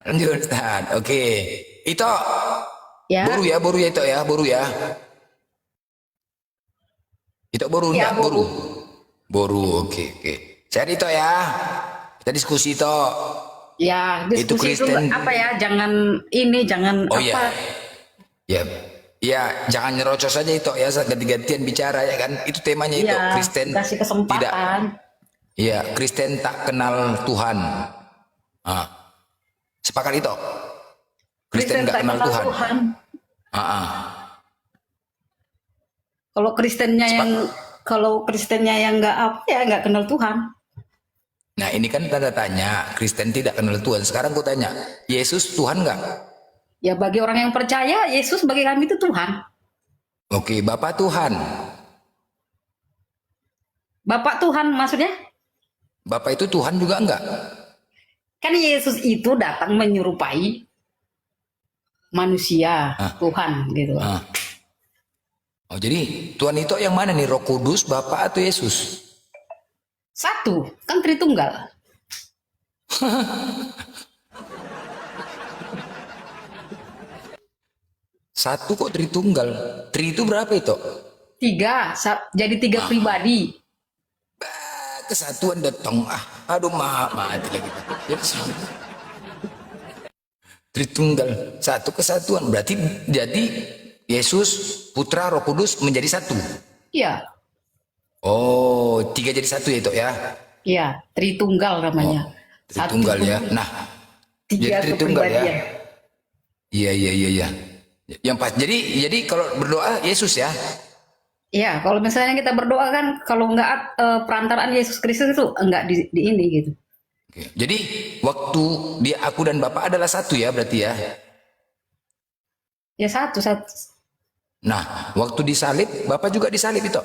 Lanjut, Ustaz. Oke. Itu Ya, boru ya itu ya, boru ya. Itu boru ya enggak? Boru. boru. Boru, oke, oke. Saya itu ya. Kita diskusi itu. Ya, Itu diskusi itu Kristen. apa ya? Jangan ini, jangan Oh apa? iya. Ya. Ya, jangan nyerocos aja itu ya, ganti-gantian bicara ya kan. Itu temanya itu. Ya, Kristen kasih tidak. kesempatan. Ya, Kristen tak kenal Tuhan. Ah, sepakat itu. Kristen Kristen nggak tak kenal kenal Tuhan. Tuhan. Ah, ah. Kalau Kristennya Sepak. yang kalau Kristennya yang nggak apa ya nggak kenal Tuhan. Nah ini kan tanda tanya. Kristen tidak kenal Tuhan. Sekarang gue tanya, Yesus Tuhan nggak? Ya bagi orang yang percaya Yesus bagi kami itu Tuhan. Oke, Bapak Tuhan. Bapak Tuhan maksudnya? Bapak itu Tuhan juga enggak? Kan Yesus itu datang menyerupai manusia, Ah, Tuhan gitu. ah. Oh jadi Tuhan itu yang mana nih? Roh Kudus, Bapak atau Yesus? Satu, kan Tritunggal. Satu kok Tritunggal. Tri itu berapa itu? Tiga, jadi tiga pribadi. Ah, kesatuan datang. Ah, aduh mati lagi. Jadi Tritunggal. Satu kesatuan. Berarti jadi Yesus, Putra, Roh Kudus menjadi satu. Iya, Oh, tiga jadi satu ya itu ya. iya, Tritunggal Oh, namanya. Satu Tritunggal ya. Nah, jadi tiga Tritunggal ya. kepribadian. Iya, iya, iya, iya. Yang pas. Jadi kalau berdoa Yesus ya. Iya, kalau misalnya kita berdoa kan, kalau nggak perantaraan Yesus Kristus itu enggak di ini gitu. Oke. Jadi waktu dia aku dan Bapak adalah satu ya berarti ya. Ya satu, satu. Nah, waktu disalib Bapak juga disalib itu.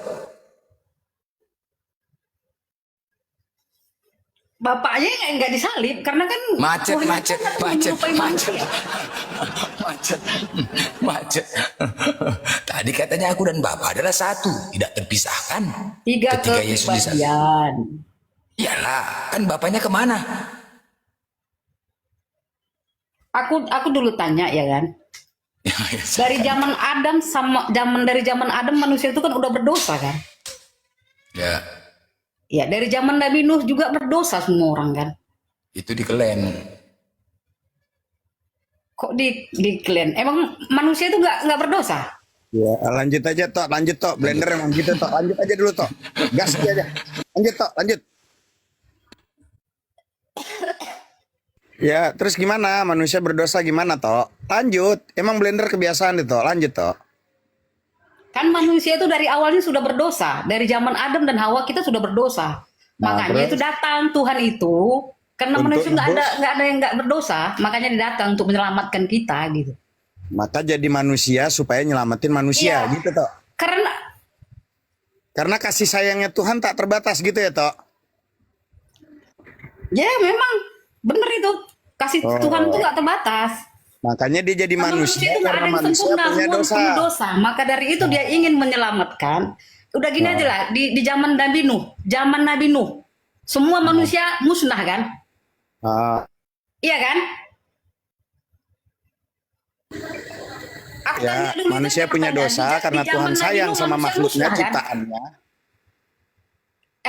Bapaknya nggak disalib karena kan Macet, Tuhan itu macet, kan macet, menyerupai macet, manusia. macet, macet. Tadi katanya aku dan Bapak adalah satu, tidak terpisahkan. Tiga Ketika Yesus disalib. kepribadian. Iyalah, kan Bapaknya kemana? Aku dulu tanya ya kan. Dari zaman Adam dari zaman Adam manusia itu kan udah berdosa kan. Ya, Ya, dari zaman Nabi Nuh juga berdosa semua orang kan. itu di Kelen. Kok di kalian? Emang manusia itu nggak berdosa? Ya, lanjut aja tok, lanjut tok. Lanjut. Blender emang gitu tok. Lanjut aja dulu tok. Gas aja. Lanjut tok, lanjut. Ya, terus gimana? Manusia berdosa gimana tok? Lanjut. Emang Blender kebiasaan itu. Lanjut tok. Kan manusia itu dari awalnya sudah berdosa. Dari zaman Adam dan Hawa kita sudah berdosa. Nah, Makanya itu terus datang Tuhan itu karena untuk manusia nggak ada nebus, nggak ada yang nggak berdosa, makanya dia datang untuk menyelamatkan kita gitu. maka jadi manusia supaya nyelamatin manusia Iya, gitu tok. karena Karena kasih sayangnya Tuhan tak terbatas gitu ya tok. ya memang benar itu kasih Tuhan itu Oh, nggak terbatas. makanya dia jadi Karena manusia manusia itu nggak ada karena yang manusia sempurna, punya semua dosa. penuh dosa. Maka dari itu dia ingin menyelamatkan. Udah gini aja Nah, lah di zaman Nabi Nuh, semua nah, manusia musnah kan? nah, Iya kan? Aku tanya ya, dulu itu manusia punya pertanyaan dosa di karena zaman Tuhan Nabi sayang Nuh sama manusia makhluknya, musnah kan? ciptaannya.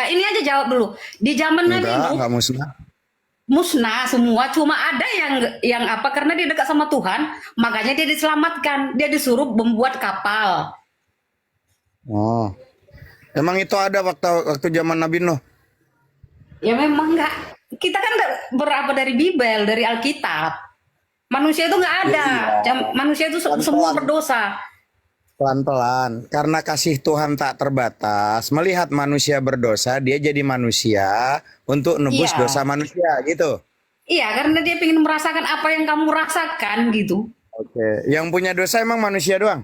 Ini aja jawab dulu. Di zaman Nabi Nuh Enggak musnah. musnah semua, cuma ada yang apa karena dia dekat sama Tuhan, makanya dia diselamatkan. Dia disuruh membuat kapal. Oh, emang itu ada waktu waktu zaman Nabi Nuh. Ya memang enggak. Kita kan berapa dari Bible, dari Alkitab. Manusia itu nggak Ya ada. iya, Manusia itu semua pelan-pelan, berdosa. pelan-pelan. Karena kasih Tuhan tak terbatas, melihat manusia berdosa, dia jadi manusia untuk nebus Iya. dosa manusia gitu. Iya, karena dia ingin merasakan apa yang kamu rasakan gitu. Oke, yang punya dosa emang manusia doang.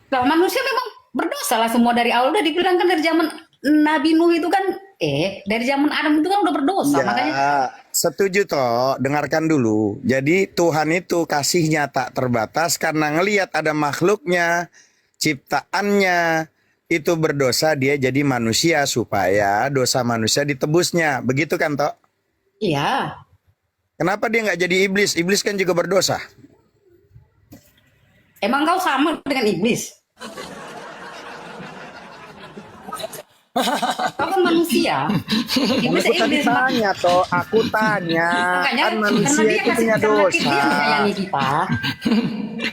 Nah, manusia memang berdosa lah semua dari awal udah dibilang kan dari zaman Nabi Nuh itu kan dari zaman Adam itu kan udah berdosa. Ya, Makanya setuju toh. Dengarkan dulu. Jadi Tuhan itu kasihnya tak terbatas karena ngelihat ada makhluknya, ciptaannya itu berdosa, dia jadi manusia supaya dosa manusia ditebusnya. Begitu kan toh? iya, Kenapa dia nggak jadi iblis? Iblis kan juga berdosa. Emang kau sama dengan iblis? Kau kan manusia. Iblis Aku tadi iblis. tanya toh, aku tanya. Makanya Kan karena manusia dia itu punya karena dosa. dia menyayangi kita.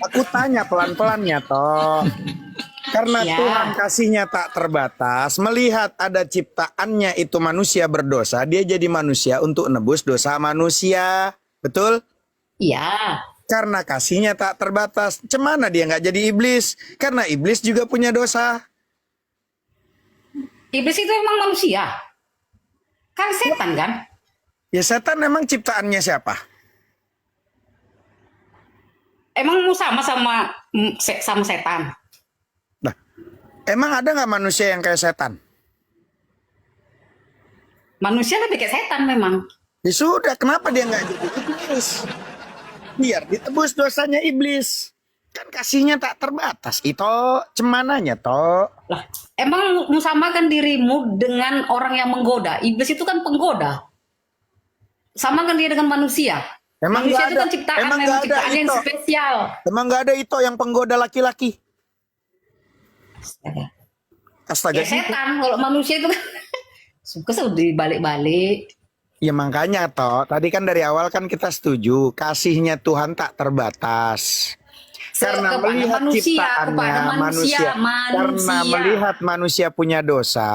Aku tanya pelan-pelannya toh. Karena Ya. Tuhan kasihnya tak terbatas, melihat ada ciptaannya itu manusia berdosa, dia jadi manusia untuk nebus dosa manusia. Betul? Iya. Karena kasihnya tak terbatas, cemana dia nggak jadi iblis? Karena iblis juga punya dosa. Iblis itu emang manusia. Kan setan kan? Ya setan memang ciptaannya siapa? Emang mau sama setan. Nah, emang ada nggak manusia yang kayak setan? Manusia lebih kayak setan memang. Ya sudah, kenapa dia nggak jadi iblis? Biar ditebus dosanya iblis. Kan kasihnya tak terbatas. Itu cemananya toh. Lah, emang mau samakan dirimu dengan orang yang menggoda. Iblis itu kan penggoda. Samakan dia dengan manusia. Emang Manusia nggak itu ada- kan ciptaan, emang memang nggak ada ciptaan yang itu. spesial. Emang nggak ada itu yang penggoda laki-laki? Astaga. Ya setan, kalau manusia itu kan suka sudah dibalik-balik. Ya makanya toh, tadi kan dari awal kan kita setuju kasihnya Tuhan tak terbatas. Karena Kepada melihat manusia, ciptaannya kepada manusia. Karena melihat manusia punya dosa,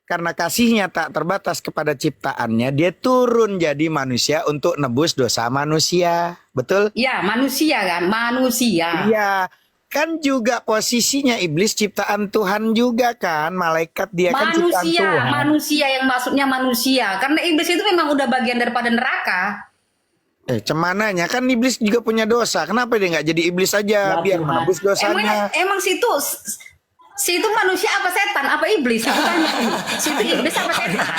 karena kasihnya tak terbatas kepada ciptaannya, dia turun jadi manusia untuk nebus dosa manusia. Betul? Ya, manusia kan, manusia. Iya. Kan juga posisinya iblis ciptaan Tuhan juga kan, malaikat dia kan ciptaan Manusia, Tuhan. manusia yang maksudnya manusia. Karena iblis itu memang udah bagian daripada neraka. Cemananya kan iblis juga punya dosa. Kenapa dia nggak jadi iblis Ya aja biar Tuhan. menebus dosanya? Emang situ manusia apa setan? Apa iblis? Aku tanya dulu. Situ iblis apa setan?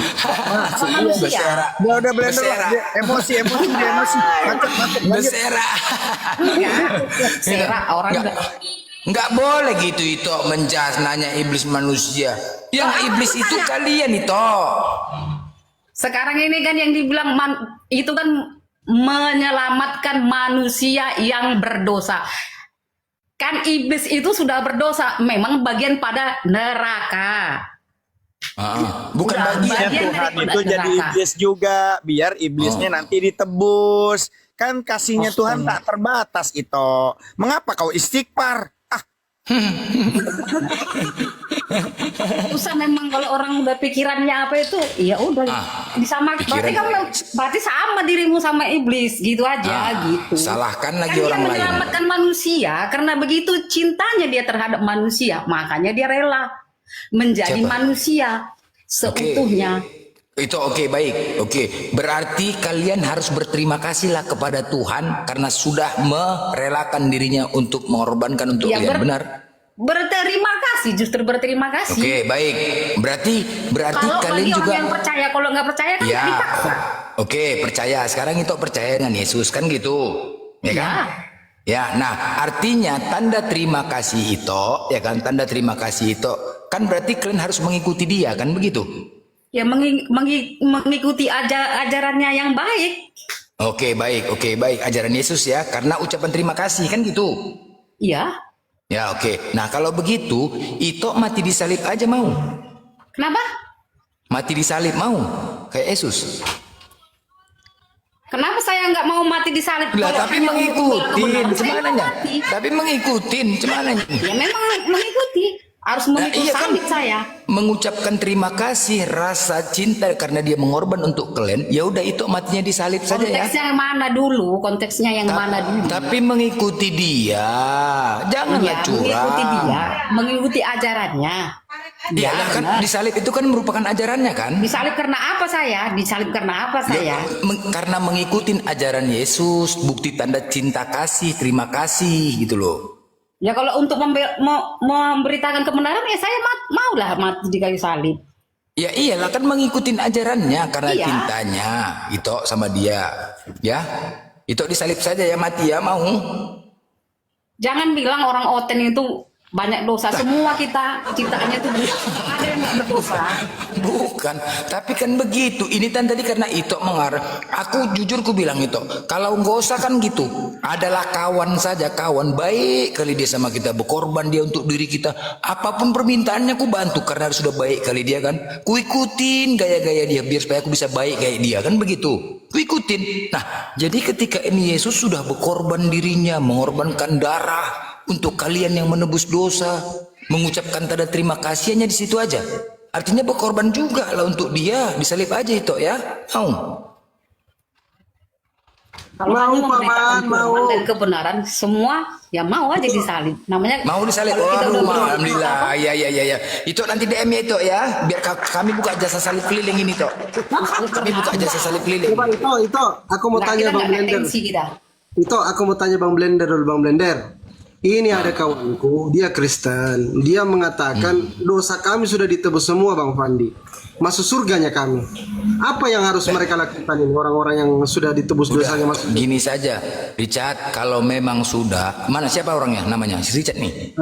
Apa manusia? Udah blender lah. Bersera. Dia emosi. Macet. Lanjut. Bersera. Ya, serak orang Nggak, nggak boleh gitu itu menjas nanya iblis manusia. Yang iblis itu kalian itu. Sekarang ini kan yang dibilang itu kan menyelamatkan manusia yang berdosa. Kan iblis itu sudah berdosa, memang bagian pada neraka. Bukan Udah, bagian. bagian Tuhan daripada itu jadi neraka. iblis juga biar iblisnya nanti ditebus. Kan kasihnya Tuhan tak terbatas itu. Mengapa kau istighfar? Susah memang kalau orang udah pikirannya apa itu, ya udah disama. Berarti sama dirimu sama iblis, gitu aja gitu. Salahkan lagi Kan dia orang lain. menyelamatkan manusia karena begitu cintanya dia terhadap manusia, makanya dia rela menjadi Siapa? manusia seutuhnya. Itu oke, baik. Oke, berarti kalian harus berterima kasihlah kepada Tuhan karena sudah merelakan dirinya untuk mengorbankan untuk Ya, kalian. Benar? Berterima kasih, justru berterima kasih. Oke, baik. Berarti Kalau kalian bagi juga orang yang percaya, kalau nggak percaya kan ya. nggak dipaksa. Oke, percaya. Sekarang itu percaya dengan Yesus kan gitu. Ya kan? Ya, nah artinya tanda terima kasih itu, ya kan, tanda terima kasih itu kan berarti kalian harus mengikuti dia kan begitu? Ya mengikuti ajarannya yang baik. Oke, baik, ajaran Yesus ya, karena ucapan terima kasih kan gitu. Iya. Ya, oke. Nah, kalau begitu, itu mati disalib aja mau. Kenapa? Mati disalib mau kayak Yesus. Kenapa saya nggak mau mati disalib? Lah, Kalau tapi hanya untuk mengikutin, kebenaran, saya mau semananya. mati. Tapi mengikutin, semananya. Ya memang mengikuti. Harus mengikuti iya kan? salib saya. Mengucapkan terima kasih, rasa cinta karena dia mengorban untuk kalian. Ya udah itu matinya disalib saja ya. Konteksnya yang mana dulu? Konteksnya yang mana dulu? Tapi mengikuti dia, janganlah Ya, curang. mengikuti dia, mengikuti ajarannya. Ya kan disalib itu kan merupakan ajarannya kan? Disalib karena apa saya? Disalib karena apa saya? Karena mengikuti ajaran Yesus, bukti tanda cinta kasih, terima kasih gitu loh. Ya kalau untuk memberitakan kebenaran ya saya maulah mati di kayu salib. Ya iyalah kan mengikuti ajarannya karena Iya. cintanya itu sama dia. Ya, itu disalib saja ya mati ya mau. Jangan bilang orang Oten itu banyak dosa semua kitanya tuh ada yang nggak berdosa. Bukan, tapi kan begitu. Ini kan tadi karena itu mengarah. Aku jujur ku bilang itu. Kalau nggak usah kan gitu. Adalah kawan saja, kawan baik kali dia sama kita, berkorban dia untuk diri kita. Apapun permintaannya ku bantu karena sudah baik kali dia kan. Ku ikutin gaya-gaya dia biar supaya aku bisa baik kayak dia kan begitu. Ku ikutin. Nah, jadi ketika ini Yesus sudah berkorban dirinya, mengorbankan darah untuk kalian yang menebus dosa, mengucapkan tanda terima kasih hanya di situ aja. Artinya berkorban juga lah untuk dia, disalib aja itu ya. Mau? Kalau Mau, hanya memberitakan Paman, mau. firman dan kebenaran, semua ya mau aja disalib. Namanya Mau disalib? kalau kita udah berdoa, Alhamdulillah. apa? Ya. Itu nanti DM ya itu ya. Biar kami buka jasa salib keliling ini toh. Kami buka jasa salib keliling. Coba itu, aku mau Nggak, tanya kita Bang nggak ada Blender. tensi kita. Itu aku mau tanya Bang Blender dulu, Bang Blender. Ini ada kawanku, dia Kristen. Dia mengatakan dosa kami sudah ditebus semua, Bang Fandi. Masuk surganya kami. Apa yang harus mereka lakukan ini? Orang-orang yang sudah ditebus dosanya masuk. Gini saja, Richard. Kalau memang sudah, mana siapa orangnya? Namanya si Richard nih.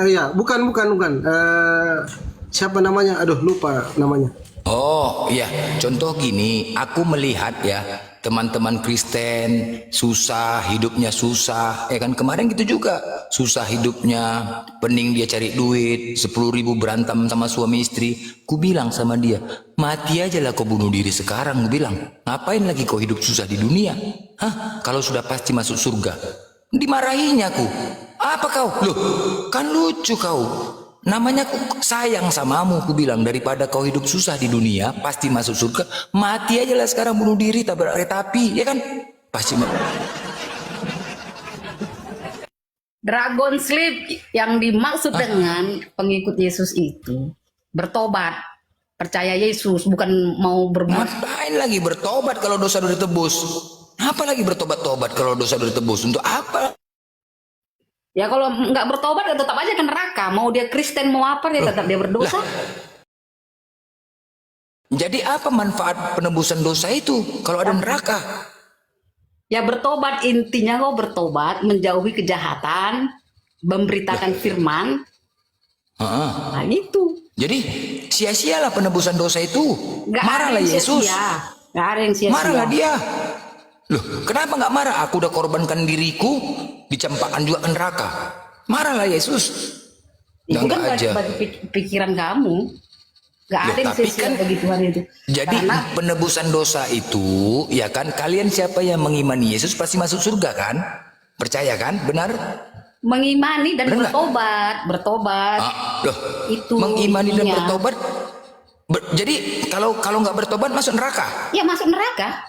Iya, bukan. Siapa namanya? Aduh, lupa namanya. Oh iya, contoh gini, aku melihat ya teman-teman Kristen susah, hidupnya susah, ya kan kemarin gitu juga, susah hidupnya, pening dia cari duit, 10.000 berantem sama suami istri. Ku bilang sama dia, mati aja lah kau bunuh diri sekarang. Ku bilang, ngapain lagi kau hidup susah di dunia? Hah? Kalau sudah pasti masuk surga. Dimarahinya aku, apa kau? Loh, kan lucu kau. Namanya aku sayang samamu, ku bilang, daripada kau hidup susah di dunia, pasti masuk surga, mati aja lah sekarang bunuh diri, tabrak kereta api, ya kan? Pasti Dragon sleep yang dimaksud dengan pengikut Yesus itu bertobat, percaya Yesus, bukan mau berbuat. ngapain lagi bertobat kalau dosa sudah ditebus? Apa lagi bertobat-tobat kalau dosa sudah ditebus? Untuk apa? Ya kalau nggak bertobat ya tetap aja ke neraka. Mau dia Kristen mau apa dia tetap dia berdosa. Jadi apa manfaat penebusan dosa itu kalau ada neraka? Ya bertobat, intinya kau bertobat, menjauhi kejahatan, memberitakan firman. Heeh. Nah itu. Jadi sia-sialah penebusan dosa itu. Nggak ada Marahlah yang Yesus. sia-sia. Nggak ada yang sia-sia. Marahlah dia. Loh, kenapa nggak marah? Aku udah korbankan diriku, dicampakkan juga ke neraka. Marahlah Yesus. Itu Enggak kan aja. bagi pikiran kamu. Nggak Loh, ada yang tapi sia-sia kan- bagi Tuhan itu. Jadi Karena penebusan dosa itu, ya kan, kalian siapa yang mengimani Yesus pasti masuk surga kan? Percaya kan? Benar? mengimani dan Bener nggak? bertobat. Loh, Itu mengimani dan intinya. bertobat. Jadi kalau nggak bertobat masuk neraka. Ya masuk neraka.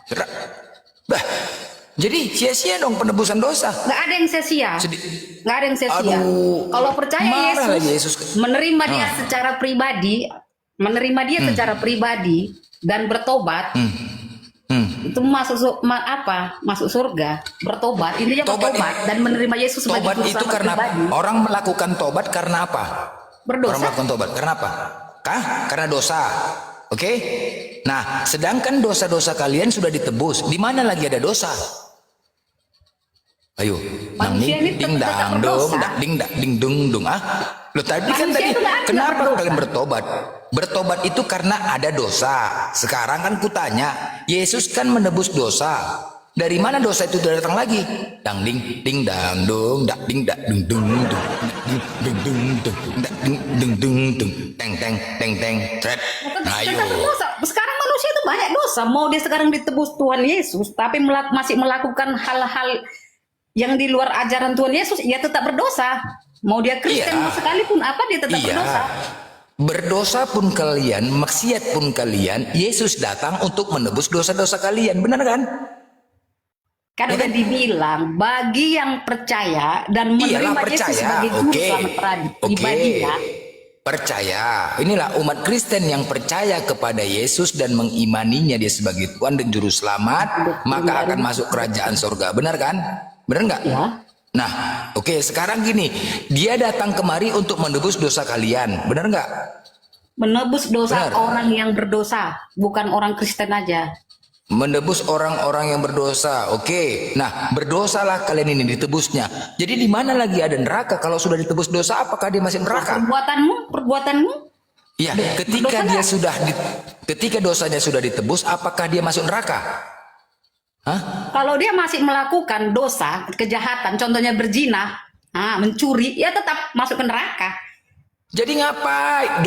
Bah, jadi sia-sia dong penebusan dosa. Nggak ada yang sia-sia. Sedih. Nggak ada yang sia-sia. Aduh, Kalau percaya marah lagi Yesus, Yesus. menerima dia secara pribadi, secara pribadi dan bertobat, itu masuk surga, bertobat. Intinya Tobat bertobat dan menerima Yesus sebagai Tobat juru itu selamat karena pribadi. orang melakukan tobat karena apa? Orang Berdosa. melakukan tobat karena apa? Karena dosa. Oke? Nah, sedangkan dosa-dosa kalian sudah ditebus. Di mana lagi ada dosa? Ayo, nang Manusia ini ding tetap dang berdosa. dong, dak ding dung dung ah. Lo tadi kan Manusia tadi itu nggak ada kenapa berdosa. kalian bertobat? Bertobat itu karena ada dosa. Sekarang kan kutanya, Yesus kan menebus dosa. Dari mana dosa itu datang lagi? Dang ding dang dong, dak ding dak dung dung dung, dung dung dung, dak ding dung dung, teng tret. Ayo. Tetap berdosa. Sekarang manusia itu banyak dosa. Mau dia sekarang ditebus Tuhan Yesus, tapi masih melakukan hal-hal yang di luar ajaran Tuhan Yesus, ya tetap berdosa. Mau dia Kristen Iya. sekalipun apa dia tetap berdosa. Berdosa pun kalian, maksiat pun kalian, Yesus datang untuk menebus dosa-dosa kalian, benar kan? Kan udah dibilang bagi yang percaya dan menerima Iyalah, Yesus percaya. sebagai juru Oke. selamat Oke. pribadinya. Percaya. Inilah umat Kristen yang percaya kepada Yesus dan mengimaninya dia sebagai Tuhan dan juru selamat, maka akan masuk kerajaan surga. Benar kan? Benar nggak? Ya. Nah, oke, sekarang gini, dia datang kemari untuk menebus dosa kalian. Benar nggak? Menebus dosa Benar. orang yang berdosa, bukan orang Kristen aja. Menebus orang-orang yang berdosa. Oke. Nah, berdosalah kalian ini ditebusnya. Jadi di mana lagi ada neraka kalau sudah ditebus dosa? Apakah dia masih neraka? Perbuatanmu. Ya, ketika dia sudah ketika dosanya sudah ditebus, apakah dia masuk neraka? Hah? Kalau dia masih melakukan dosa, kejahatan, contohnya berzina, mencuri, ya tetap masuk ke neraka. Jadi ngapain?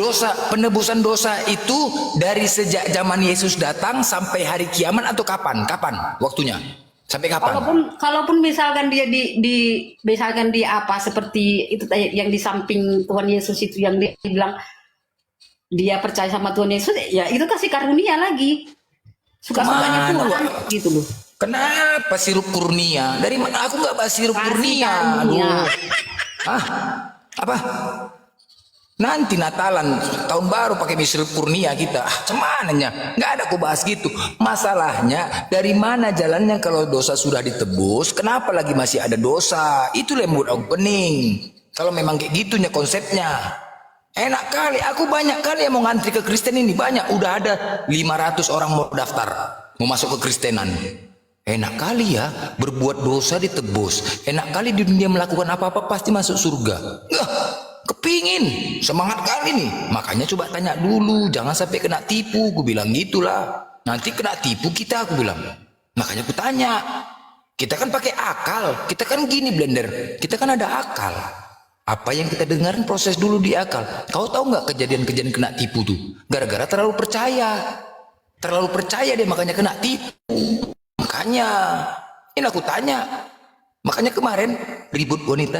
Penebusan dosa itu dari sejak zaman Yesus datang sampai hari kiamat atau kapan? Kapan waktunya? Sampai kapan? Kalaupun misalkan dia misalkan dia apa seperti itu yang di samping Tuhan Yesus itu yang dia bilang dia percaya sama Tuhan Yesus, ya itu kasih karunia lagi. Suka-sukanya Tuhan gitu loh. Kenapa sirup kurnia? Dari mana? Aku nggak bahas sirup kurnia. Aduh. Apa? Nanti Natalan tahun baru pakai sirup kurnia kita. Cemananya? Nggak ada aku bahas gitu. Masalahnya dari mana jalannya kalau dosa sudah ditebus? Kenapa lagi masih ada dosa? Itulah yang membuat aku pening. Kalau memang kayak gitunya konsepnya. Enak kali. Aku banyak kali yang mau ngantri ke Kristen ini. Banyak. Udah ada 500 orang mau daftar. Mau masuk ke Kristenan. Enak kali ya, berbuat dosa ditebus. Enak kali di dunia melakukan apa-apa pasti masuk surga. Kepingin, semangat kali nih. Makanya coba tanya dulu, jangan sampai kena tipu. Gue bilang gitulah. Nanti kena tipu kita, aku bilang. Makanya aku tanya. Kita kan pakai akal. Kita kan gini blender. Kita kan ada akal. Apa yang kita dengarin proses dulu di akal. Kau tahu nggak kejadian-kejadian kena tipu tuh? Gara-gara terlalu percaya. Terlalu percaya dia makanya kena tipu. Makanya, ini aku tanya. Makanya kemarin ribut wanita.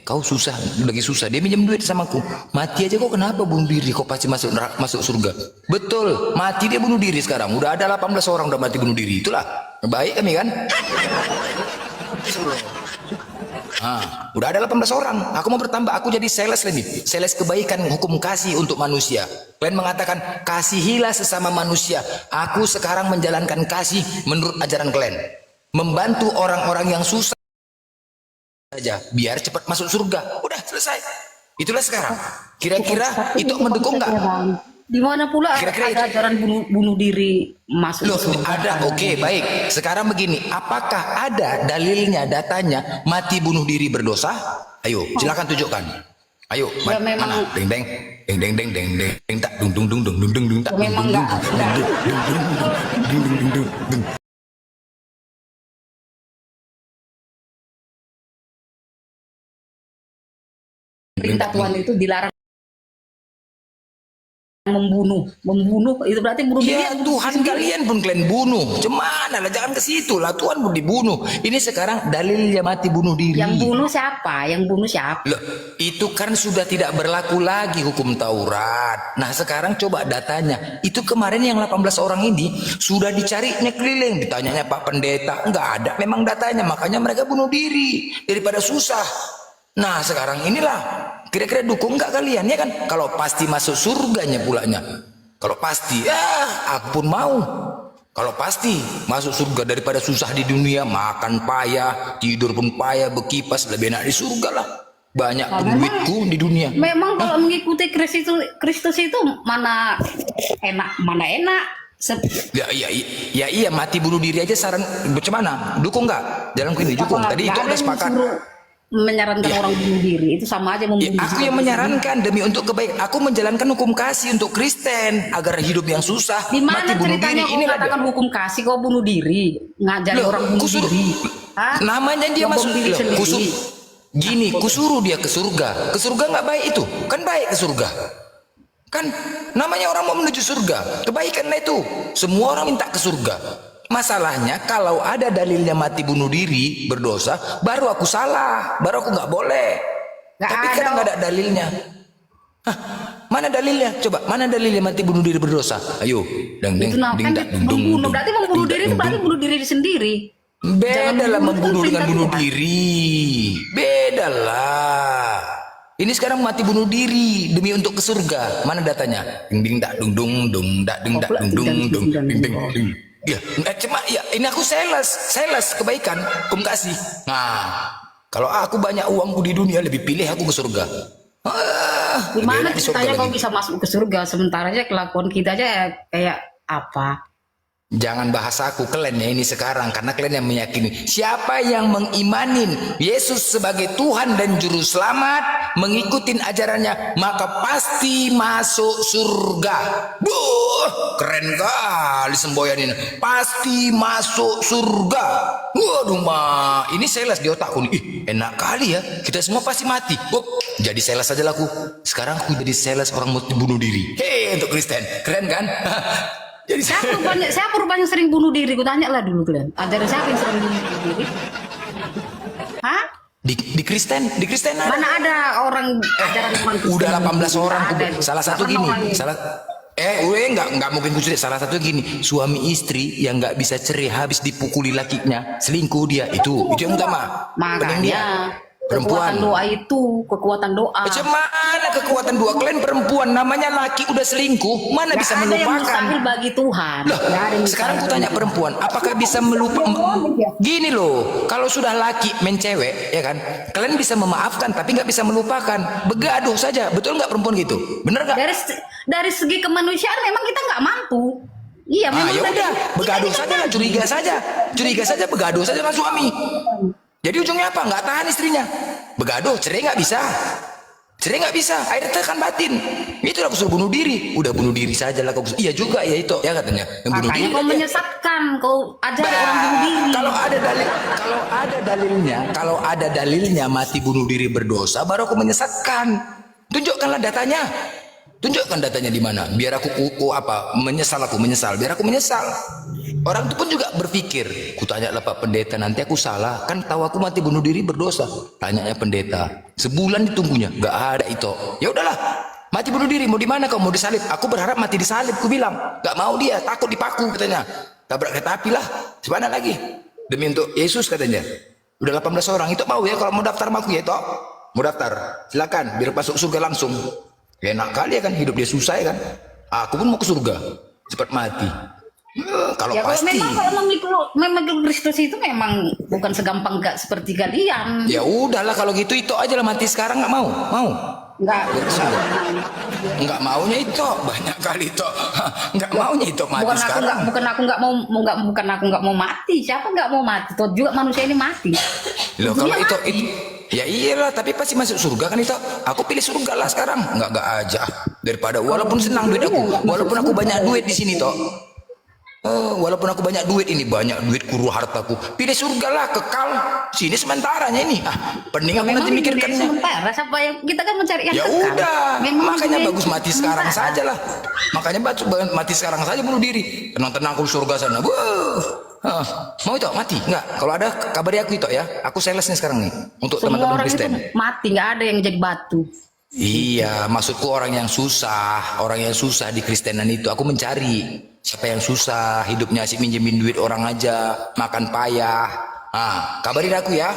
Kau susah, lagi susah. Dia minjem duit sama aku. Mati aja kok kenapa bunuh diri? Kok pasti masuk surga? Betul, mati dia bunuh diri sekarang. Udah ada 18 orang udah mati bunuh diri. Itulah, baik kami kan? Udah ada 18 orang. Aku mau bertambah. Aku jadi sales nih. Sales kebaikan hukum kasih untuk manusia. Kalian mengatakan kasihilah sesama manusia. Aku sekarang menjalankan kasih menurut ajaran kalian. Membantu orang-orang yang susah saja biar cepat masuk surga. Udah selesai. Itulah sekarang. Kira-kira itu mendukung nggak? Di mana pula Kira-kira ada ajaran bunuh diri masuk Loh, surga? ada. Oke, baik. Sekarang begini, apakah ada dalilnya, datanya mati bunuh diri berdosa? Ayo, silakan tunjukkan. Ayo, Ya, memang- mana? Deng deng deng deng deng deng deng deng tak dung dung dung dung dung dung dung tak dung Memang dung dung nggak. dung dung dung dung dung dung. Perintah Tuhan itu dilarang membunuh itu berarti bunuh diri. Ya Tuhan kalian pun kalian bunuh. Cemana lah, jangan ke situ lah. Tuhan pun dibunuh. Ini sekarang dalilnya mati bunuh diri. Yang bunuh siapa? Loh, itu kan sudah tidak berlaku lagi hukum Taurat. Nah sekarang coba datanya. Itu kemarin yang 18 orang ini sudah dicarinya keliling. Ditanyanya Pak Pendeta, nggak ada memang datanya. Makanya mereka bunuh diri daripada susah. Nah sekarang inilah, kira-kira dukung nggak kalian ya kan? Kalau pasti masuk surganya pulanya. Kalau pasti, aku pun mau. Kalau pasti masuk surga daripada susah di dunia, makan payah, tidur pun payah, berkipas, lebih enak di surga lah. Banyak pun duitku di dunia. Memang kalau mengikuti Kristus itu mana enak. Iya mati bunuh diri aja saran bagaimana? Dukung nggak? Jalan ini dukung. Tadi itu ada sepakat. Menyarankan orang bunuh diri itu sama aja membunuh diri. Aku yang menyarankan demi untuk kebaikan. Aku menjalankan hukum kasih untuk Kristen agar hidup yang susah. Di mana mati bunuh ceritanya diri. kau mengatakan hukum kasih kau bunuh diri, ngajari orang bunuh diri? Namanya dia Ngebom masuk diri sendiri. Gini, kusuruh dia ke surga. Ke surga nggak baik itu, kan baik ke surga. Kan namanya orang mau menuju surga, kebaikan lah itu. Semua orang minta ke surga. Masalahnya kalau ada dalilnya mati bunuh diri berdosa, baru aku salah, baru aku nggak boleh. Tapi kan nggak ada dalilnya. Mana dalilnya? Coba, mana dalilnya mati bunuh diri berdosa? Ayo, Itu kan membunuh. Berarti membunuh diri itu berarti bunuh diri sendiri. Beda lah membunuh dengan bunuh diri. Beda lah. Ini sekarang mati bunuh diri demi untuk ke surga. Mana datanya? Ding ding dak dung dung dung dak ding dak dung dung dung ding ding ding. Ya, cuma ya ini aku sales kebaikan, hukum kasih. Nah, kalau aku banyak uangku di dunia lebih pilih aku ke surga. Gimana ceritanya kau bisa masuk ke surga sementara aja kelakuan kita aja kayak apa? Jangan bahas aku, kalian ya ini sekarang, karena kalian yang meyakini. Siapa yang mengimanin Yesus sebagai Tuhan dan Juru Selamat, mengikutin ajarannya, maka pasti masuk surga. Buh, keren kali semboyan ini. Pasti masuk surga. Waduh, ini sales di otakku nih. Ih, enak kali ya. Kita semua pasti mati. Jadi sales aja lah aku. Sekarang aku jadi sales orang mau bunuh diri. Hei, untuk Kristen, keren kan? Jadi Siapa rupanya sering bunuh diri? Ku tanya lah dulu kalian. Ada siapa yang sering bunuh diri? Hah? Di Kristen ada. Mana ada orang ajaran Tuhan Kristen? Udah 18 orang. Ada. Salah satu Karena gini, orang nggak mungkin gue cerita. Salah satu gini, suami istri yang nggak bisa cerai habis dipukuli lakinya, selingkuh dia, itu yang utama. Pening dia. Makanya kekuatan doa itu, kekuatan doa. Macam mana kekuatan dua? Kalian perempuan, namanya laki udah selingkuh, mana bisa Ada yang melupakan? mustahil bagi Tuhan. Loh, Nggak ada yang sekarang aku mustahil. tanya perempuan, apakah bisa melupakan? Gini loh, kalau sudah laki mencewek, ya kan, kalian bisa memaafkan, tapi nggak bisa melupakan. Begaduh saja, betul nggak perempuan gitu? Bener nggak? Dari segi kemanusiaan memang kita nggak mampu. Iya, memang Ya udah, begaduh saja lah, curiga saja, begaduh saja sama suami. Jadi ujungnya apa? Nggak tahan istrinya. Begaduh, cerai nggak bisa. Akhirnya tekan batin. Itu aku suruh bunuh diri. Udah bunuh diri saja lah. Iya juga ya itu. Ya katanya. Yang bunuh Makanya diri. kau aja. menyesatkan, kau ajari orang bunuh diri. Kalau ada dalilnya mati bunuh diri berdosa, baru aku menyesatkan. Tunjukkanlah datanya. Tunjukkan datanya di mana. Biar aku menyesal. Biar aku menyesal. Orang itu pun juga berpikir, ku tanya lah Pak Pendeta, nanti aku salah, kan tahu aku mati bunuh diri berdosa. Tanyanya pendeta, sebulan ditunggunya, nggak ada itu. Ya udahlah, mati bunuh diri, mau di mana kau, mau disalib? Aku berharap mati disalib, ku bilang, nggak mau dia, takut dipaku katanya. Tabrak kereta api lah, gimana lagi? Demi untuk Yesus katanya. Udah 18 orang, itu mau ya kalau mau daftar sama aku ya itu, mau daftar, silakan, biar masuk surga langsung. Enak kali ya kan, hidup dia susah ya kan. Aku pun mau ke surga, cepat mati. Kalau Ya pasti kalau memang Kristus itu memang bukan segampang nggak seperti kalian. ya udahlah kalau gitu itu aja lah, mati sekarang nggak mau nggak maunya itu banyak kali itu nggak maunya itu mati sekarang. Bukan aku nggak mau mati. Siapa nggak mau mati? Toh juga manusia ini mati. Loh kalau Ujungnya itu mati. ya iyalah, tapi pasti masuk surga kan itu. Aku pilih surga lah sekarang, nggak aja daripada walaupun senang duit aku, walaupun aku banyak duit di sini toh. Walaupun aku banyak duit ini, banyak duit kuru hartaku, pilih surga lah, kekal sini sementaranya ini. Pening aku Memang nanti ini mikirkannya. sementara. Siapa yang kita kan mencari yang Ya kekal. udah, makanya dunia bagus itu mati sekarang sementara. saja lah. Makanya mati sekarang saja, bunuh diri. Tenang-tenang aku di surga sana. Mau itu mati? Enggak. Kalau ada kabari aku itu ya. Aku sales nih sekarang nih untuk Semua teman-teman orang itu Kristen. mati, nggak ada yang jadi batu. Iya, maksudku orang yang susah di Kristenan itu aku mencari siapa yang susah hidupnya, asik minjemin duit orang aja, makan payah. Kabarin aku ya.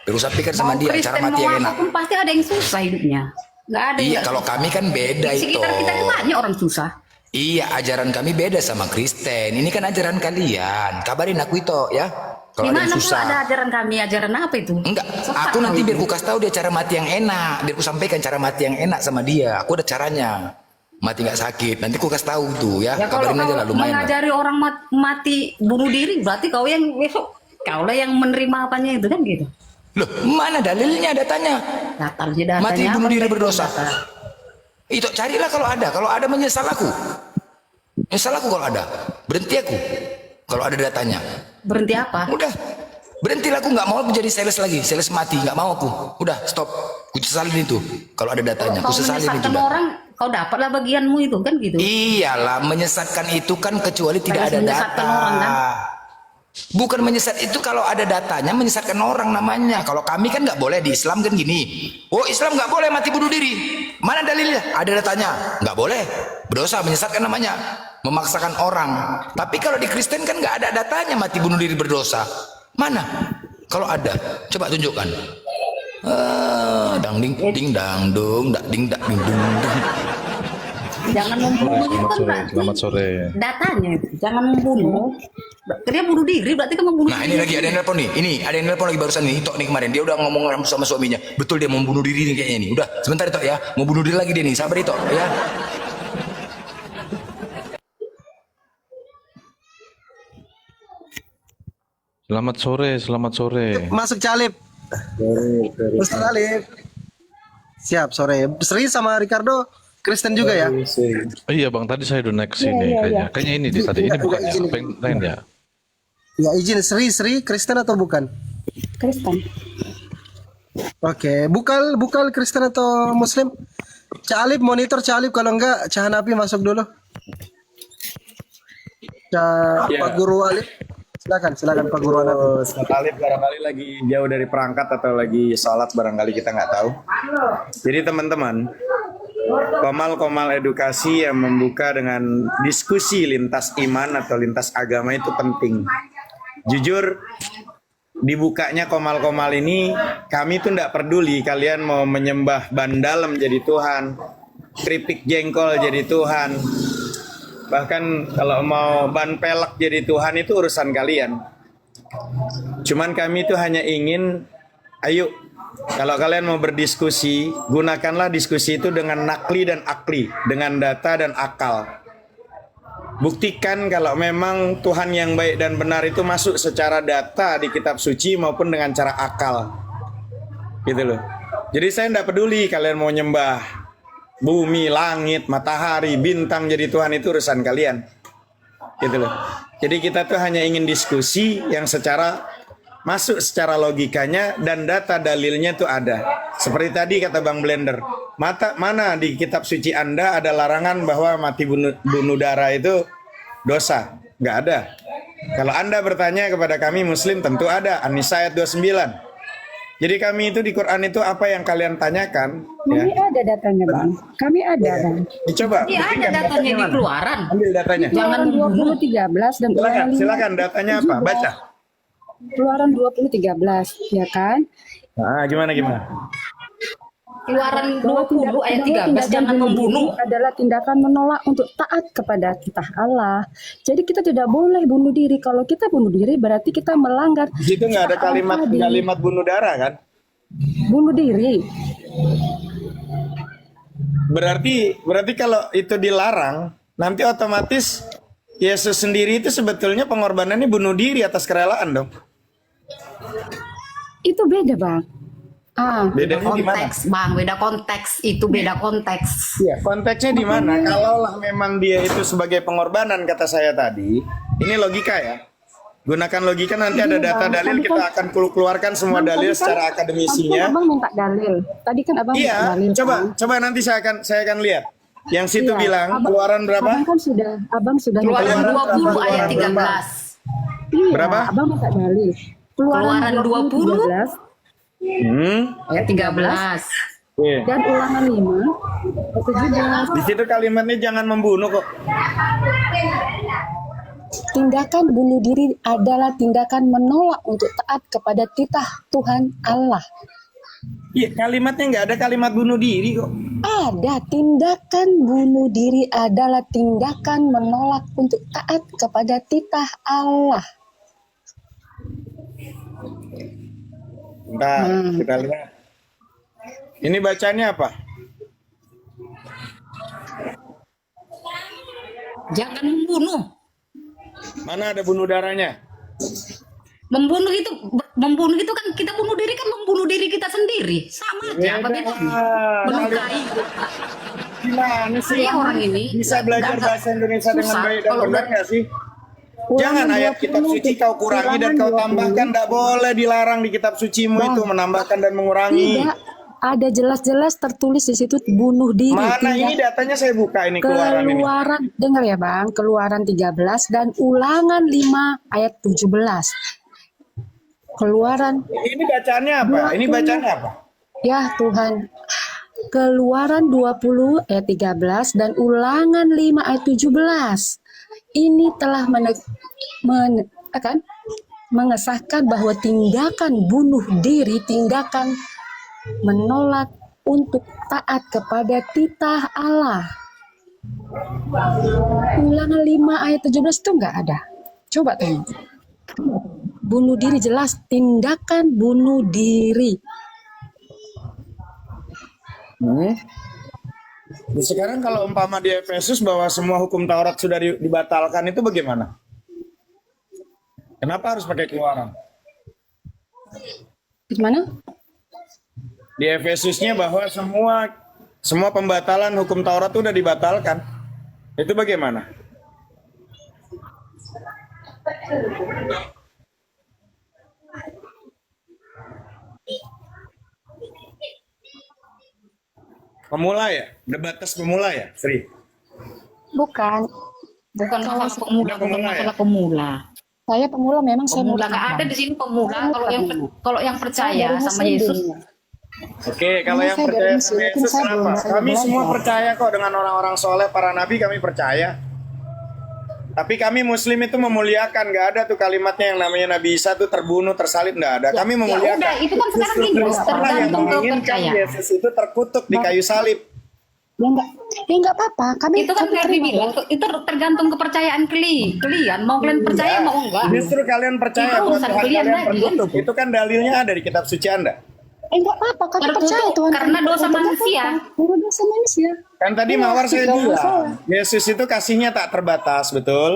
Terus pikir sama dia cara mati yang enak. Pun pasti ada yang susah hidupnya. Nggak ada. Iya, yang kalau kami kan beda di itu. sekitar kita itu banyak orang susah. Iya, ajaran kami beda sama Kristen. Ini kan ajaran kalian. Kabarin aku itu ya. Kalau ada Gimana yang pula susah. ada ajaran kami? Ajaran apa itu? Enggak, Sesat aku nanti kau biar itu. ku kasih tahu dia cara mati yang enak. Biar ku sampaikan cara mati yang enak sama dia. Aku ada caranya. Mati nggak sakit. Nanti ku kasih tahu tuh ya. Ya kalau Kabarin aja kau lah, lumayan lah. mengajari orang mati bunuh diri, berarti kau yang besok kau lah yang menerima apanya itu kan gitu. Loh, mana dalilnya, datanya? Datanya Mati bunuh apa diri itu? berdosa. Data. Itu carilah kalau ada. Kalau ada menyesal aku. Menyesal aku kalau ada. Berhenti aku. Kalau ada datanya. Berhenti apa? Udah. Berhentilah, aku nggak mau jadi sales lagi. Sales mati, nggak mau aku. Udah, stop. Ku sesalin itu. Kalau ada datanya, Kau aku sesalin itu. menyesatkan Dah. orang, kau dapatlah bagianmu itu kan gitu. Iyalah, menyesatkan itu kan kecuali tidak ada menyesatkan data. orang, kan? Bukan menyesat itu kalau ada datanya, menyesatkan orang namanya. Kalau kami kan nggak boleh di Islam kan gini. Oh, Islam nggak boleh mati bunuh diri. Mana dalilnya? Ada datanya. Nggak boleh. Berdosa, menyesatkan namanya. Memaksakan orang. Tapi kalau di Kristen kan nggak ada datanya mati bunuh diri berdosa. Mana? Kalau ada, coba tunjukkan. Dang ding ding dang dung dak ding dak ding dung dung. Jangan membunuh itu kan berarti Selamat sore. datanya itu. Jangan membunuh. Dia bunuh diri berarti kan membunuh Nah, diri. ini lagi ada yang nelpon nih. Ini ada yang nelpon lagi barusan nih. Tok nih kemarin. Dia udah ngomong sama suaminya. Betul dia mau bunuh diri nih kayaknya nih. Udah, sebentar Tok ya. Mau bunuh diri lagi dia nih. Sabar Tok ya. Selamat sore, selamat sore. Masuk Calip. Ustaz Alif. Siap sore. Sri sama Ricardo Kristen juga ya? Oh, iya bang, tadi saya udah naik ke sini kayaknya. Kayaknya ini di tadi ini bukan ya? Apa yang lain ya? Ya izin Sri Kristen atau bukan? Kristen. Oke, bukal Kristen atau Muslim? Cak Alif monitor Cak Alif, kalau enggak Cak Hanapi masuk dulu. Pak Guru Alif. Silakan Pak Guru Hanapi. Ustaz Alif barangkali lagi jauh dari perangkat atau lagi sholat, barangkali kita nggak tahu. Jadi teman-teman, komal-komal edukasi yang membuka dengan diskusi lintas iman atau lintas agama itu penting. Jujur, dibukanya komal-komal ini, kami tuh nggak peduli kalian mau menyembah bandal menjadi Tuhan, keripik jengkol jadi Tuhan, bahkan kalau mau ban pelek jadi Tuhan itu urusan kalian. Cuman kami itu hanya ingin, ayo, kalau kalian mau berdiskusi, gunakanlah diskusi itu dengan nakli dan akli, dengan data dan akal. Buktikan kalau memang Tuhan yang baik dan benar itu masuk secara data di kitab suci maupun dengan cara akal. Gitu loh. Jadi saya tidak peduli kalian mau nyembah bumi, langit, matahari, bintang jadi Tuhan, itu urusan kalian. Gitu loh. Jadi kita tuh hanya ingin diskusi yang secara masuk secara logikanya dan data dalilnya tuh ada. Seperti tadi kata Bang Blender, mana di kitab suci Anda ada larangan bahwa mati bunuh darah itu dosa? Nggak ada. Kalau Anda bertanya kepada kami Muslim, tentu ada. An-Nisa ayat 29. Jadi kami itu di Quran itu apa yang kalian tanyakan? Kami ada datanya bang. Kami ada bang. Coba. Iya ada datanya di Keluaran. Ambil datanya. Jangan Keluaran 2013 dan Silakan, Ulangan silakan datanya apa? Baca. Keluaran 2013 ya kan? Nah, gimana? Keluaran Bahwa 20 ayat tindakan 13 jangan bunuh membunuh. diri adalah tindakan menolak untuk taat kepada titah Allah. Jadi kita tidak boleh bunuh diri. Kalau kita bunuh diri berarti kita melanggar. Di situ nggak ada titah Allah di kalimat bunuh darah kan? bunuh diri. Berarti kalau itu dilarang, nanti otomatis Yesus sendiri itu sebetulnya pengorbanannya bunuh diri atas kerelaan dong. Itu beda bang. Bedanya di mana? Konteks bang, beda konteks, itu beda konteks. Iya, konteksnya di mana? Kalaulah memang dia itu sebagai pengorbanan kata saya tadi, ini logika ya. Gunakan logika, nanti ada data dalil, kita akan keluarkan semua dalil secara akademisinya. Abang minta dalil. Tadi kan abang minta Iya, dalil. coba nanti saya akan lihat. Yang situ Iya, bilang abang- keluaran berapa? Abang sudah Keluaran minta dalil. 20 ayat 13. Iya, Berapa? abang minta dalil. Keluaran 20. 13 Ayat 13. Iya. dan Ulangan 5 ayat 17. Di situ kalimatnya jangan membunuh kok. Tindakan bunuh diri adalah tindakan menolak untuk taat kepada titah Tuhan Allah. Iya, kalimatnya nggak ada kalimat bunuh diri kok. Ada tindakan bunuh diri adalah tindakan menolak untuk taat kepada titah Allah. Bentar, kita lihat. Ini bacanya apa? Jangan membunuh. Mana ada bunuh darahnya? Membunuh itu kan kita bunuh diri, kan membunuh diri kita sendiri. Sama aja, apa beda? Melukai. Gimana sih? Iya, orang ini Bisa belajar nggak- bahasa Indonesia dengan susah. baik dan Kalau benar udah- nggak sih? Jangan Ulangan ayat kitab 20, suci kau kurangi dan kau 20. tambahkan. Tidak boleh dilarang di kitab sucimu itu menambahkan dan mengurangi. Tidak, ada jelas-jelas tertulis di situ bunuh diri. Mana ini datanya saya buka ini keluaran ini. Keluaran, dengar ya Bang, Keluaran 13 dan Ulangan 5 ayat 17. Keluaran, Ini bacaannya apa? Ini bacaannya apa? ya Tuhan. Keluaran 20 ayat 13 dan Ulangan 5 ayat 17. Ini telah mengesahkan bahwa tindakan bunuh diri, tindakan menolak untuk taat kepada titah Allah. Ulangan 5 ayat 17 itu enggak ada. Coba tengok. Bunuh diri jelas, tindakan bunuh diri. Sekarang kalau umpama di Efesus bahwa semua hukum Taurat sudah dibatalkan, itu bagaimana? Kenapa harus pakai keluaran? Gimana? Di Efesusnya bahwa semua pembatalan hukum Taurat itu udah dibatalkan. Itu bagaimana? Pemula ya? Debatas pemula ya, Sri? Bukan. Bukan masalah pemula, Udah bukan pemula ya? masalah pemula. Saya pemula memang saya Pemula mau nggak ada di sini pemula. Kalau yang percaya Saya dari sama Muslim Yesus, dulunya. Oke, kalau Ini yang saya percaya dari sama Muslim, Yesus saya belum kenapa? bisa Kami semua belajar. percaya kok dengan orang-orang soleh, para nabi kami percaya. Tapi kami Muslim itu memuliakan, nggak ada tuh kalimatnya yang namanya Nabi Isa tuh terbunuh, tersalib, nggak ada. Kami memuliakan. udah, itu kan sekarang Justru Inggris, Kristus lah yang tergantung menginginkan kepercayaan. Yesus itu terkutuk di kayu salib. Ya enggak apa-apa. Kami itu kan kayak terima. dibilang, itu tergantung kepercayaan kalian. Mau kalian percaya mau enggak? Justru kalian percaya Itu bahwa urusan Tuhan kalian kalian lagi, terkutuk. Itu kan dalilnya ada di kitab suci Anda. Enggak apa-apa. Kami Tertutup percaya Tuhan. karena kami dosa tertutup. manusia. Karena dosa manusia. Kan tadi Iya, Mawar saya tidak bilang, masalah. Yesus itu kasihnya tak terbatas, betul?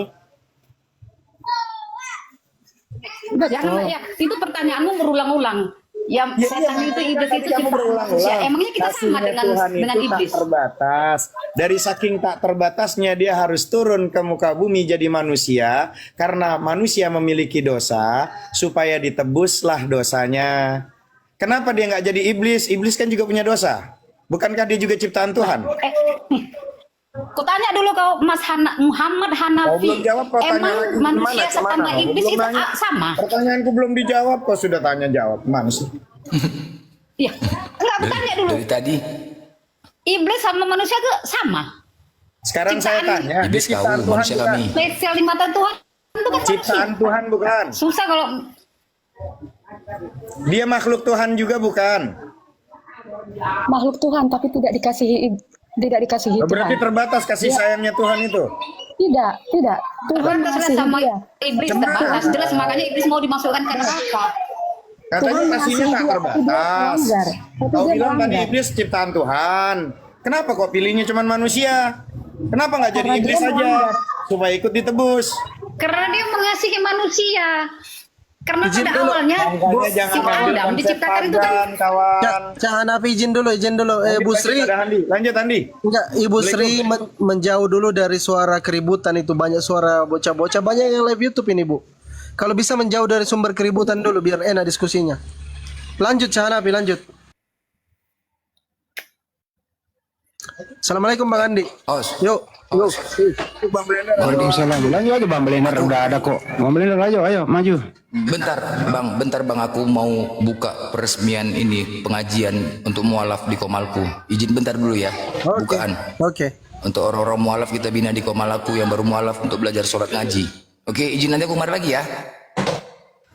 Jangan ya, itu pertanyaanmu berulang-ulang. Yang setan itu iblis itu kamu ciptaan manusia. Emangnya kita sama Kasihnya dengan Tuhan itu iblis? tak terbatas. Dari saking tak terbatasnya dia harus turun ke muka bumi jadi manusia karena manusia memiliki dosa supaya ditebuslah dosanya. Kenapa dia nggak jadi iblis? Iblis kan juga punya dosa. Bukankah dia juga ciptaan Tuhan? Ku tanya dulu kau Muhammad Hanafi. Kau belum jawab, kau tanya Emang lagi. manusia Gimana? sama Kau iblis belum itu nanya. sama? Pertanyaanku belum dijawab, kau sudah tanya jawab. Mana sih? Iya. Enggak, aku tanya dulu. Dari tadi Iblis sama manusia itu sama. Sekarang saya Ciptaan- tanya, iblis dia kau, ciptaan Tuhan manusia bukan? kami. Spesial di mata Tuhan itu kan Ciptaan manusia. Tuhan bukan? Susah kalau Dia makhluk Tuhan juga bukan? Makhluk Tuhan tapi tidak dikasihi Berarti Tuhan. terbatas kasih sayangnya Tuhan itu. Tidak. Tuhan terbatas mengasihi sama dia. iblis terbatas. Jelas makanya iblis mau dimasukkan ke neraka. Katanya Tuhan kasihnya mengasihi tak dia, tapi dia terbatas. melanggar. Tapi Kau dia bilang tadi melanggar. iblis ciptaan Tuhan. Kenapa kok pilihnya cuma manusia? Kenapa nggak jadi Karena iblis dia saja? melanggar. Supaya ikut ditebus. Karena dia mengasihi manusia. Karena Izin pada dulu. awalnya Makanya jangan si ambil Adam konsep diciptakan itu kan pagan, kawan. Jangan Hanafi, izin dulu. Bu Lanjut, Sri. ada Andi. Lanjut Andi. Enggak, Ibu Sri menjauh dulu dari suara keributan itu, banyak suara bocah-bocah, banyak yang live YouTube ini, Bu. Kalau bisa menjauh dari sumber keributan dulu biar enak diskusinya. Lanjut Hanafi, lanjut. Assalamualaikum Bang Andi. Os. Yuk. Bang Blender. Waalaikumsalam. Lanjut aja Bang Blender udah ada kok. Bang Blender ayo maju. Bentar bang, aku mau buka peresmian ini pengajian untuk mualaf di Komalku. Izin bentar dulu ya, bukaan. Oke. Untuk orang-orang mualaf kita bina di Komalku yang baru mualaf untuk belajar sholat ngaji. Oke, izin nanti aku kemari lagi ya.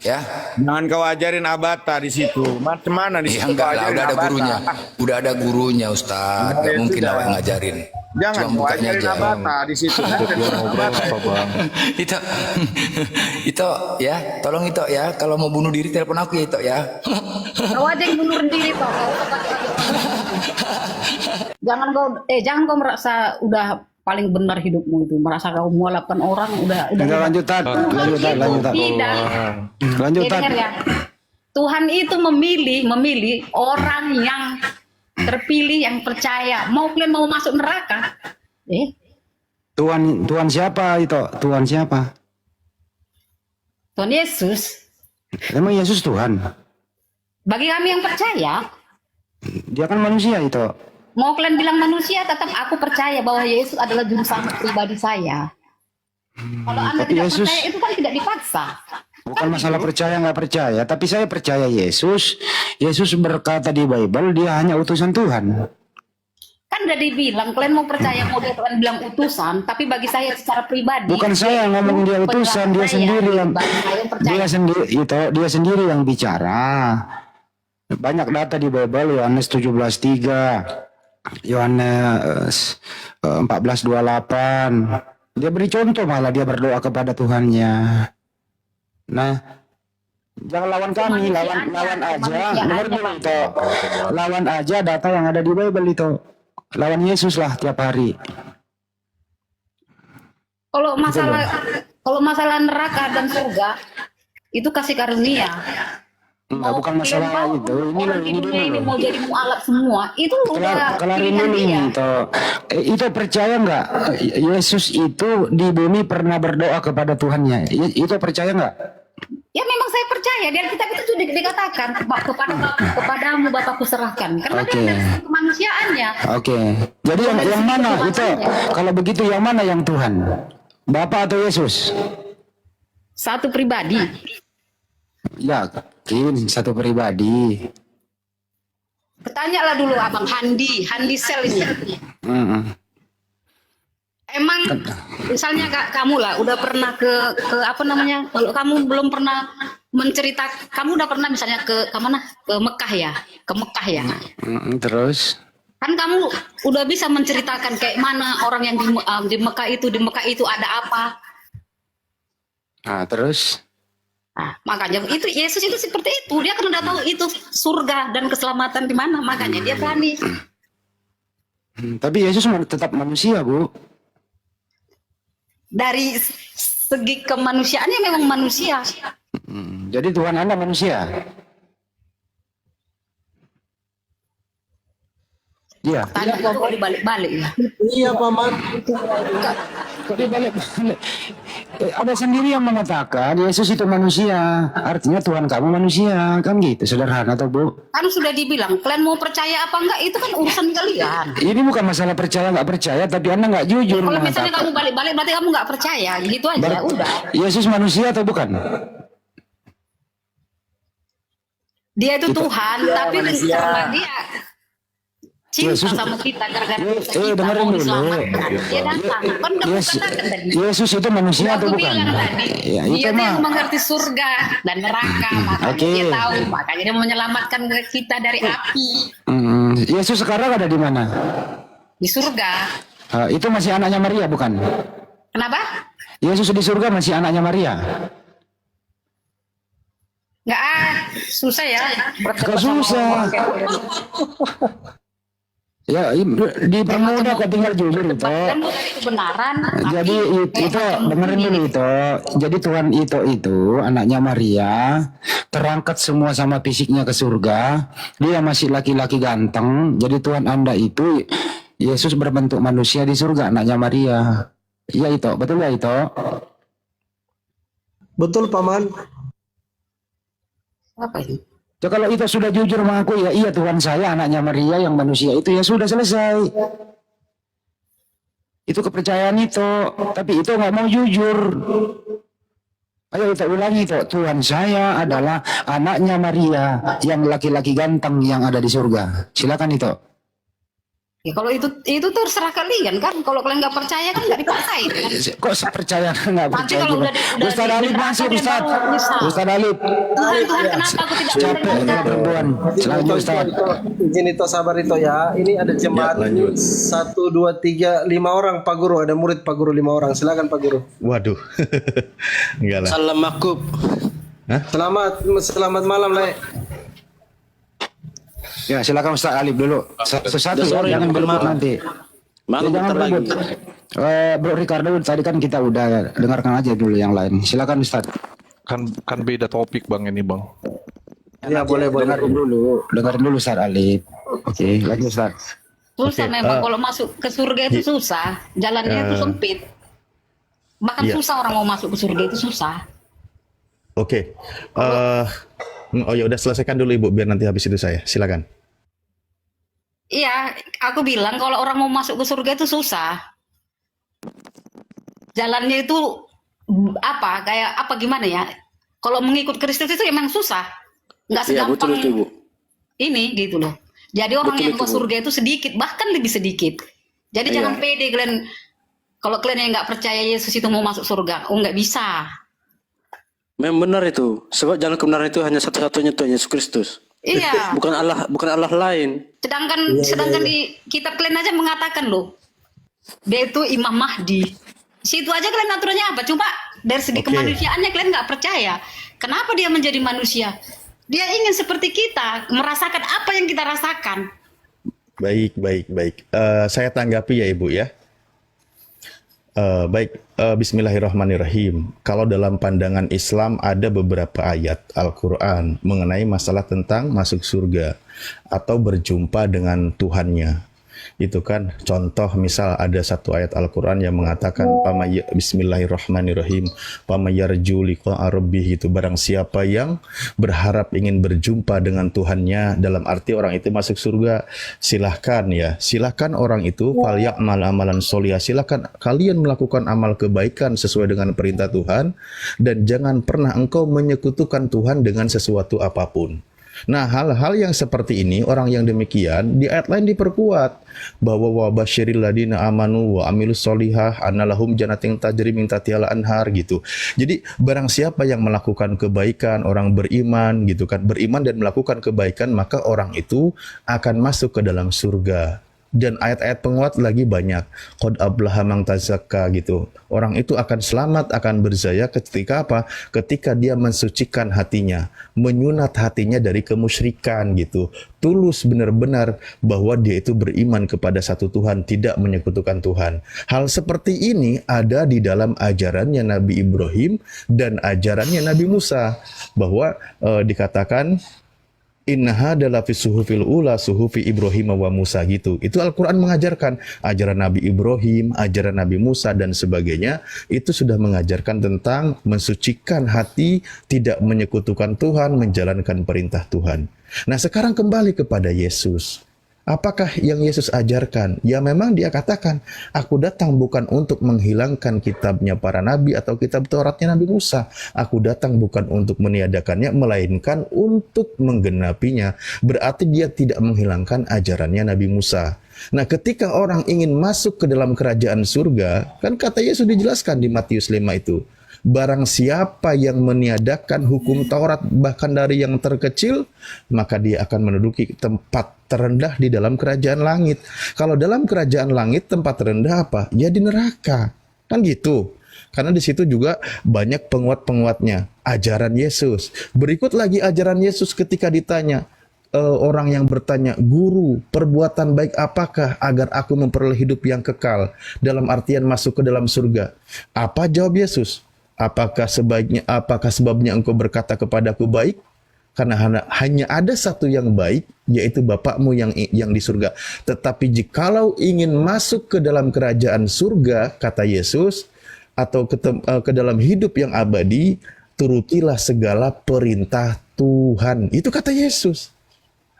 Ya, Jangan kau ajarin abata di situ. Macam mana di ya situ? enggak kau lah, ajarin udah ada abata? gurunya. Udah ada gurunya Ustaz. Nah, Gak ya mungkin sudah. awak ngajarin. Jangan Cuma kau bukanya ajarin aja. abata di situ. Ngobrol apa bang? Itu ya, tolong itu ya. Kalau mau bunuh diri telepon aku ya itu ya. kau aja yang bunuh diri toh. Jangan kau merasa udah paling benar hidupmu itu, merasa kau mualafkan orang udah. Udah lanjut Tad. Lanjut Tad. Tidak. Lanjut Jadi Tad. dengar ya. Tuhan itu memilih orang yang terpilih, yang percaya. Mau kalian mau masuk neraka? Tuhan siapa itu? Tuhan siapa? Tuhan Yesus. Emang Yesus Tuhan? Bagi kami yang percaya, Dia kan manusia itu. mau kalian bilang manusia, tetap aku percaya bahwa Yesus adalah juru selamat pribadi saya. Kalau Anda tapi tidak Yesus- percaya, itu kan tidak dipaksa. Bukan masalah percaya nggak percaya, tapi saya percaya Yesus. Yesus berkata di Bible dia hanya utusan Tuhan. Kan udah dibilang, kalian mau percaya, mau dia kalian bilang utusan, tapi bagi saya secara pribadi. Bukan saya yang ngomong dia utusan, dia saya, sendiri yang bagi saya yang percaya. dia sendiri yang bicara. Banyak data di Bible, Yohanes 17:3, Yohanes 14:28. Dia beri contoh malah dia berdoa kepada Tuhannya. Nah, jangan lawan kami, lawan aja. Dengar dulu itu. Lawan aja data yang ada di Bible itu. Lawan Yesus lah tiap hari. Kalau masalah neraka dan surga, Itu kasih karunia. Enggak, bukan masalah itu. Ini Orang loh, di ini dunia dulu ini loh. mau jadi mualaf semua. Itu udah Kelarin pilihan dulu dia. ini toh. Itu percaya nggak Yesus itu di bumi pernah berdoa kepada Tuhannya? Itu percaya nggak? Ya memang saya percaya di Alkitab itu sudah dikatakan kepadamu Bapakku serahkan. Karena Oke. dia ada kemanusiaannya. Oke. Jadi yang mana itu? Kalau begitu yang mana yang Tuhan? Bapa atau Yesus? Satu pribadi. Yakin satu pribadi. Bertanyalah dulu Abang Handi Sel ini. Mm-mm. Emang misalnya kamu lah udah pernah ke apa namanya? Kalau kamu belum pernah kamu udah pernah misalnya ke mana? Ke Mekah ya, ke Mekah ya. Terus? Kan kamu udah bisa menceritakan kayak mana orang yang di Mekah itu ada apa. Nah, terus? Nah, makanya itu Yesus itu seperti itu. Dia kan udah tahu itu surga dan keselamatan di mana. Makanya dia berani. Tapi Yesus tetap manusia, Bu. Dari segi kemanusiaannya memang manusia. Jadi Tuhan Anda manusia. Iya. Tadi kok dibalik-balik ya. Iya paman. Kok dibalik-balik? Ada sendiri yang mengatakan Yesus itu manusia. Artinya Tuhan kamu manusia. Kan gitu, sederhana toh, Bu. Kan sudah dibilang, kalian mau percaya apa enggak itu kan urusan kalian. Ini bukan masalah percaya nggak percaya, tapi Anda nggak jujur Kalau misalnya mengatakan. kamu balik-balik berarti kamu nggak percaya, gitu aja. Udah. Yesus manusia atau bukan? Dia itu Tuhan, tapi karena dia cinta Yesus- sama kita gara-gara dengerin mau dulu. diselamatkan. Dia datang. Kan udah Yesus, katakan tadi. Yesus itu manusia Udah atau aku bukan? bilang tadi, Ya, dia itu tuh yang mah. mengerti surga dan neraka, makanya Oke. dia tahu, makanya dia menyelamatkan kita dari api Yesus sekarang ada di mana? di surga. Itu masih anaknya Maria bukan? Kenapa? Yesus di surga masih anaknya Maria. Nggak susah ya. berdebat Kok sama susah? orang kayak gitu. Ya dipermudah kok tinggal jujur itu. Dan bukan kebenaran. Jadi itu dengerin dulu itu. Jadi Tuhan itu anaknya Maria terangkat semua sama fisiknya ke surga. Dia masih laki-laki ganteng. Jadi Tuhan Anda itu Yesus berbentuk manusia di surga anaknya Maria. Iya itu, betul ya itu? Betul paman. Apa ini? Ya, kalau itu sudah jujur mengaku ya iya Tuhan saya anaknya Maria yang manusia itu ya sudah selesai. Itu kepercayaan itu, tapi itu nggak mau jujur. Ayo kita ulangi itu, Tuhan saya adalah anaknya Maria yang laki-laki ganteng yang ada di surga. Silakan itu. Ya kalau itu terserah kalian kan. Kalau kalian nggak percaya kan nggak dipaksain. Kan? Kok percaya nggak Nanti percaya kalau gimana? udah Ustaz Alif di masuk neraka, Ustaz. dia baru nyesal. Ustaz Alif. Tuhan kenapa aku tidak Capek menerima? kalau perempuan. Selanjutnya Ustaz. Izin itu sabar itu ya. Ini ada jemaat Ya, lanjut. 1, 2, 3, 5 orang Pak Guru. Ada murid Pak Guru 5 orang. Silakan Pak Guru. Waduh. Enggak lah. Salam makub. Selamat malam Le. Ya silakan Ustaz Alif dulu. Satu Udah sore, jangan bukan berebut malam. nanti. Malam Ya, jangan bentar lagi. berebut. Bro Ricardo tadi kan kita udah dengarkan aja dulu yang lain. Silakan Ustaz. Kan beda topik Bang ini Bang. Ya boleh. Dengarin dulu Ustaz Alif. Oke, lanjut Ustaz. Susah memang kalau masuk ke surga itu susah. Jalannya itu sempit. Bahkan Iya. susah orang mau masuk ke surga itu susah. Oke. Oh ya udah selesaikan dulu Ibu biar nanti habis itu saya. Silakan. Iya, aku bilang kalau orang mau masuk ke surga itu susah. Jalannya itu kayak apa gimana ya? Kalau mengikut Kristus itu emang susah. Nggak Iya segampang betul itu Bu. ini gitu loh. Jadi orang Betul yang itu, ke Bu. surga itu sedikit, bahkan lebih sedikit. Jadi Iya. jangan pede kalian. Kalau kalian yang nggak percaya Yesus itu mau masuk surga, nggak bisa. Memang benar itu. Sebab jalan kebenaran itu hanya satu-satunya Tuhan Yesus Kristus. Iya. Bukan Allah lain. Sedangkan di kitab kalian aja mengatakan loh, dia itu Imam Mahdi. Situ aja kalian aturannya apa? Coba dari segi Oke. kemanusiaannya kalian nggak percaya. Kenapa dia menjadi manusia? Dia ingin seperti kita, merasakan apa yang kita rasakan. Baik. Saya tanggapi ya Ibu ya. Bismillahirrahmanirrahim. Kalau dalam pandangan Islam ada beberapa ayat Al-Quran mengenai masalah tentang masuk surga atau berjumpa dengan Tuhannya. Itu kan contoh, misal ada satu ayat Al-Quran yang mengatakan Bismillahirrahmanirrahim, pamayarju liqa'a rabbih, itu barang siapa yang berharap ingin berjumpa dengan Tuhannya, dalam arti orang itu masuk surga, silahkan orang itu falyamal amalan solihah, silahkan kalian melakukan amal kebaikan sesuai dengan perintah Tuhan, dan jangan pernah engkau menyekutukan Tuhan dengan sesuatu apapun. Nah, hal-hal yang seperti ini, orang yang demikian, di ayat lain diperkuat bahwa wa basyiril ladina amanu wa amilus solihah annalahum jannatin tajri min tahtiha al-anhar gitu. Jadi barang siapa yang melakukan kebaikan, orang beriman gitu kan, beriman dan melakukan kebaikan, maka orang itu akan masuk ke dalam surga. Dan ayat-ayat penguat lagi banyak. Qad ablaha man tazakka gitu. Orang itu akan selamat, akan berjaya ketika apa? Ketika dia mensucikan hatinya, menyunat hatinya dari kemusyrikan gitu. Tulus benar-benar bahwa dia itu beriman kepada satu Tuhan, tidak menyekutukan Tuhan. Hal seperti ini ada di dalam ajarannya Nabi Ibrahim dan ajarannya Nabi Musa, bahwa dikatakan innaha adalah fi suhufil ula suhufi Ibrahim wa Musa gitu. Itu Al-Quran mengajarkan ajaran Nabi Ibrahim, ajaran Nabi Musa dan sebagainya. Itu sudah mengajarkan tentang mensucikan hati, tidak menyekutukan Tuhan, menjalankan perintah Tuhan. Nah, sekarang kembali kepada Yesus. Apakah yang Yesus ajarkan? Ya memang dia katakan, aku datang bukan untuk menghilangkan kitabnya para nabi atau kitab Tauratnya Nabi Musa. Aku datang bukan untuk meniadakannya, melainkan untuk menggenapinya. Berarti dia tidak menghilangkan ajarannya Nabi Musa. Nah, ketika orang ingin masuk ke dalam kerajaan surga, kan kata Yesus dijelaskan di Matius 5 itu. Barang siapa yang meniadakan hukum Taurat bahkan dari yang terkecil, maka dia akan menduduki tempat terendah di dalam kerajaan langit. Kalau dalam kerajaan langit tempat terendah apa? Ya di neraka. Kan gitu. Karena di situ juga banyak penguat-penguatnya. Ajaran Yesus. Berikut lagi ajaran Yesus ketika ditanya. Orang yang bertanya, guru, perbuatan baik apakah agar aku memperoleh hidup yang kekal? Dalam artian masuk ke dalam surga. Apa jawab Yesus? Apakah sebabnya engkau berkata kepadaku baik? Karena hanya ada satu yang baik, yaitu Bapakmu yang di surga. Tetapi jikalau ingin masuk ke dalam kerajaan surga, kata Yesus, atau ke dalam hidup yang abadi, turutilah segala perintah Tuhan. Itu kata Yesus.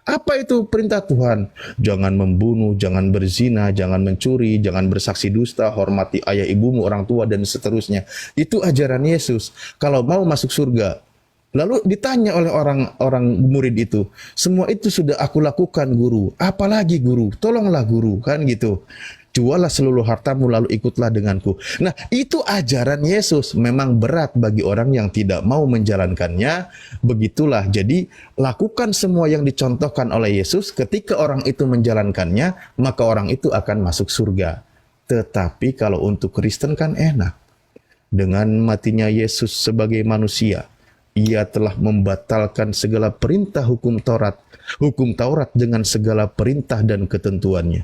Apa itu perintah Tuhan? Jangan membunuh, jangan berzina, jangan mencuri, jangan bersaksi dusta, hormati ayah ibumu, orang tua, dan seterusnya. Itu ajaran Yesus. Kalau mau masuk surga. Lalu ditanya oleh orang murid itu, semua itu sudah aku lakukan guru. Apalagi guru? Tolonglah guru, kan gitu. Jualah seluruh hartamu lalu ikutlah denganku. Nah, itu ajaran Yesus. Memang berat bagi orang yang tidak mau menjalankannya. Begitulah. Jadi, lakukan semua yang dicontohkan oleh Yesus. Ketika orang itu menjalankannya, maka orang itu akan masuk surga. Tetapi kalau untuk Kristen kan enak. Dengan matinya Yesus sebagai manusia, ia telah membatalkan segala perintah hukum Taurat dengan segala perintah dan ketentuannya.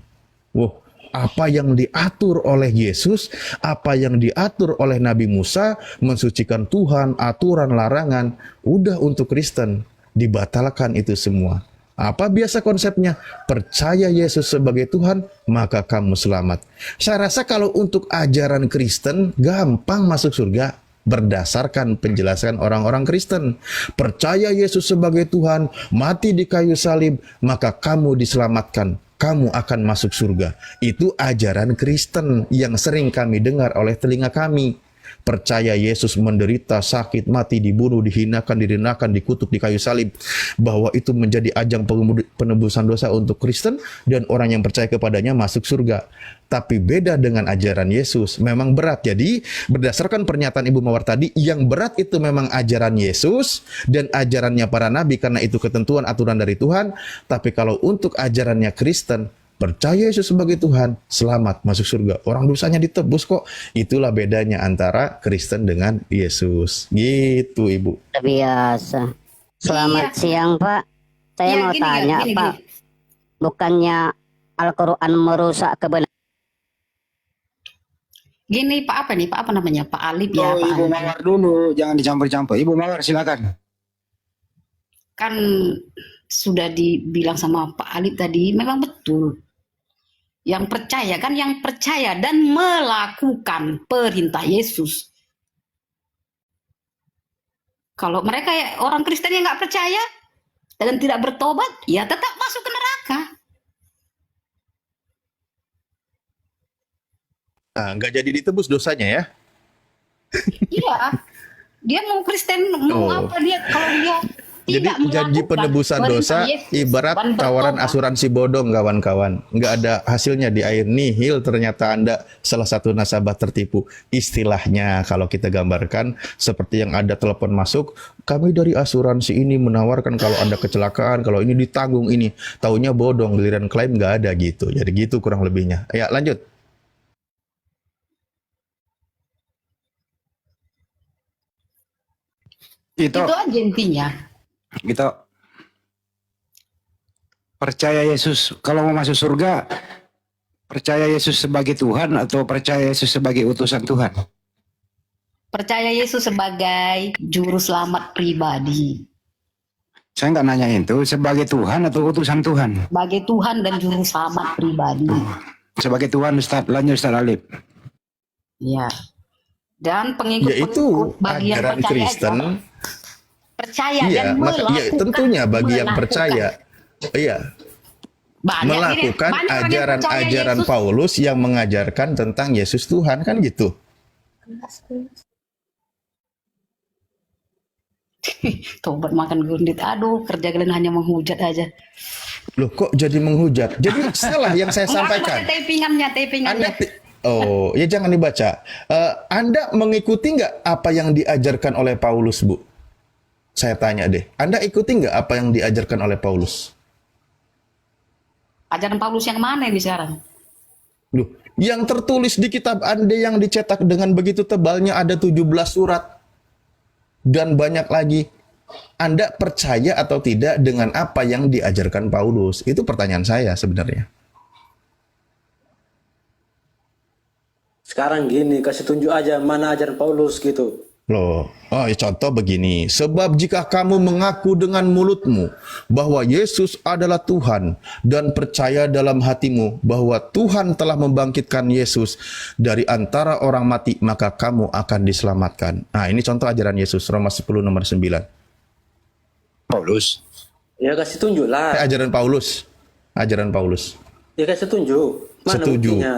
Wow. Apa yang diatur oleh Yesus, apa yang diatur oleh Nabi Musa, mensucikan Tuhan, aturan, larangan, udah untuk Kristen, dibatalkan itu semua. Apa biasa konsepnya? Percaya Yesus sebagai Tuhan, maka kamu selamat. Saya rasa kalau untuk ajaran Kristen, gampang masuk surga. Berdasarkan penjelasan orang-orang Kristen. Percaya Yesus sebagai Tuhan, mati di kayu salib, maka kamu diselamatkan. Kamu akan masuk surga. Itu ajaran Kristen yang sering kami dengar oleh telinga kami. Percaya Yesus menderita, sakit, mati, dibunuh, dihinakan, direnakan, dikutuk di kayu salib. Bahwa itu menjadi ajang penebusan dosa untuk Kristen dan orang yang percaya kepadanya masuk surga. Tapi beda dengan ajaran Yesus. Memang berat. Jadi berdasarkan pernyataan Ibu Mawar tadi, yang berat itu memang ajaran Yesus dan ajarannya para nabi karena itu ketentuan aturan dari Tuhan. Tapi kalau untuk ajarannya Kristen, percaya Yesus sebagai Tuhan, selamat masuk surga. Orang dosanya ditebus kok. Itulah bedanya antara Kristen dengan Yesus. Gitu, Ibu. Biasa. Selamat siang, Pak. Saya mau tanya, Pak. Bukannya Al-Quran merusak kebenaran? Gini Pak apa nih? Pak apa namanya? Pak Alip ya, Oh, Pak Ibu Alip. Mawar dulu, jangan dicampur-campur. Ibu Mawar silakan. Kan sudah dibilang sama Pak Alip tadi, memang betul. Yang percaya kan, yang percaya dan melakukan perintah Yesus. Kalau mereka orang Kristen yang nggak percaya dan tidak bertobat, ya tetap masuk ke neraka. Nah, nggak jadi ditebus dosanya ya. Iya, dia mau Kristen mau Oh. apa dia kalau dia Jadi tidak janji melakukan penebusan perintah dosa Yesus ibarat dan tawaran bertobat. asuransi bodong kawan-kawan. Nggak ada hasilnya di air nihil, ternyata Anda salah satu nasabah tertipu. Istilahnya kalau kita gambarkan seperti yang ada telepon masuk, kami dari asuransi ini menawarkan kalau Anda kecelakaan, kalau ini ditanggung ini. Taunya bodong, giliran klaim nggak ada gitu. Jadi gitu kurang lebihnya. Ya lanjut. Itu Itu aja intinya. kita percaya Yesus. Kalau mau masuk surga, percaya Yesus sebagai Tuhan atau percaya Yesus sebagai utusan Tuhan? Percaya Yesus sebagai juru selamat pribadi, Saya nggak nanya itu sebagai Tuhan atau utusan Tuhan. sebagai Tuhan dan juru selamat pribadi. Sebagai Tuhan, Ustaz. Lanjut Ustaz Alif. Ya. Dan Yaitu pengikut-pengikut bagi yang ajaran percaya Kristen. percaya Iya, dan melakukan. iya, tentunya bagi yang melakukan. percaya. Iya. Banyak ini, Melakukan banyak orang yang percaya ajaran-ajaran Yesus. Paulus yang mengajarkan tentang Yesus Tuhan kan gitu. Tobat makan gundit. Aduh, kerja kalian hanya menghujat aja. Loh kok jadi menghujat? Jadi salah yang saya Enggak, sampaikan. baca tapingannya. Anda oh ya jangan dibaca. Anda mengikuti nggak apa yang diajarkan oleh Paulus, Bu? Saya tanya deh. Anda ikuti nggak apa yang diajarkan oleh Paulus? Ajaran Paulus yang mana ini sekarang? Loh, yang tertulis di kitab Anda yang dicetak dengan begitu tebalnya ada 17 surat. Dan banyak lagi. Anda percaya atau tidak dengan apa yang diajarkan Paulus? Itu pertanyaan saya sebenarnya. Sekarang gini, kasih tunjuk aja mana ajaran Paulus gitu. Loh, ya contoh begini. Sebab jika kamu mengaku dengan mulutmu bahwa Yesus adalah Tuhan dan percaya dalam hatimu bahwa Tuhan telah membangkitkan Yesus dari antara orang mati, maka kamu akan diselamatkan. Nah, ini contoh ajaran Yesus, Roma 10 nomor 9. Paulus. Ya kasih tunjuk lah. Ajaran Paulus. Ajaran Paulus. Ya kasih tunjuk. Mana Setuju. buktinya?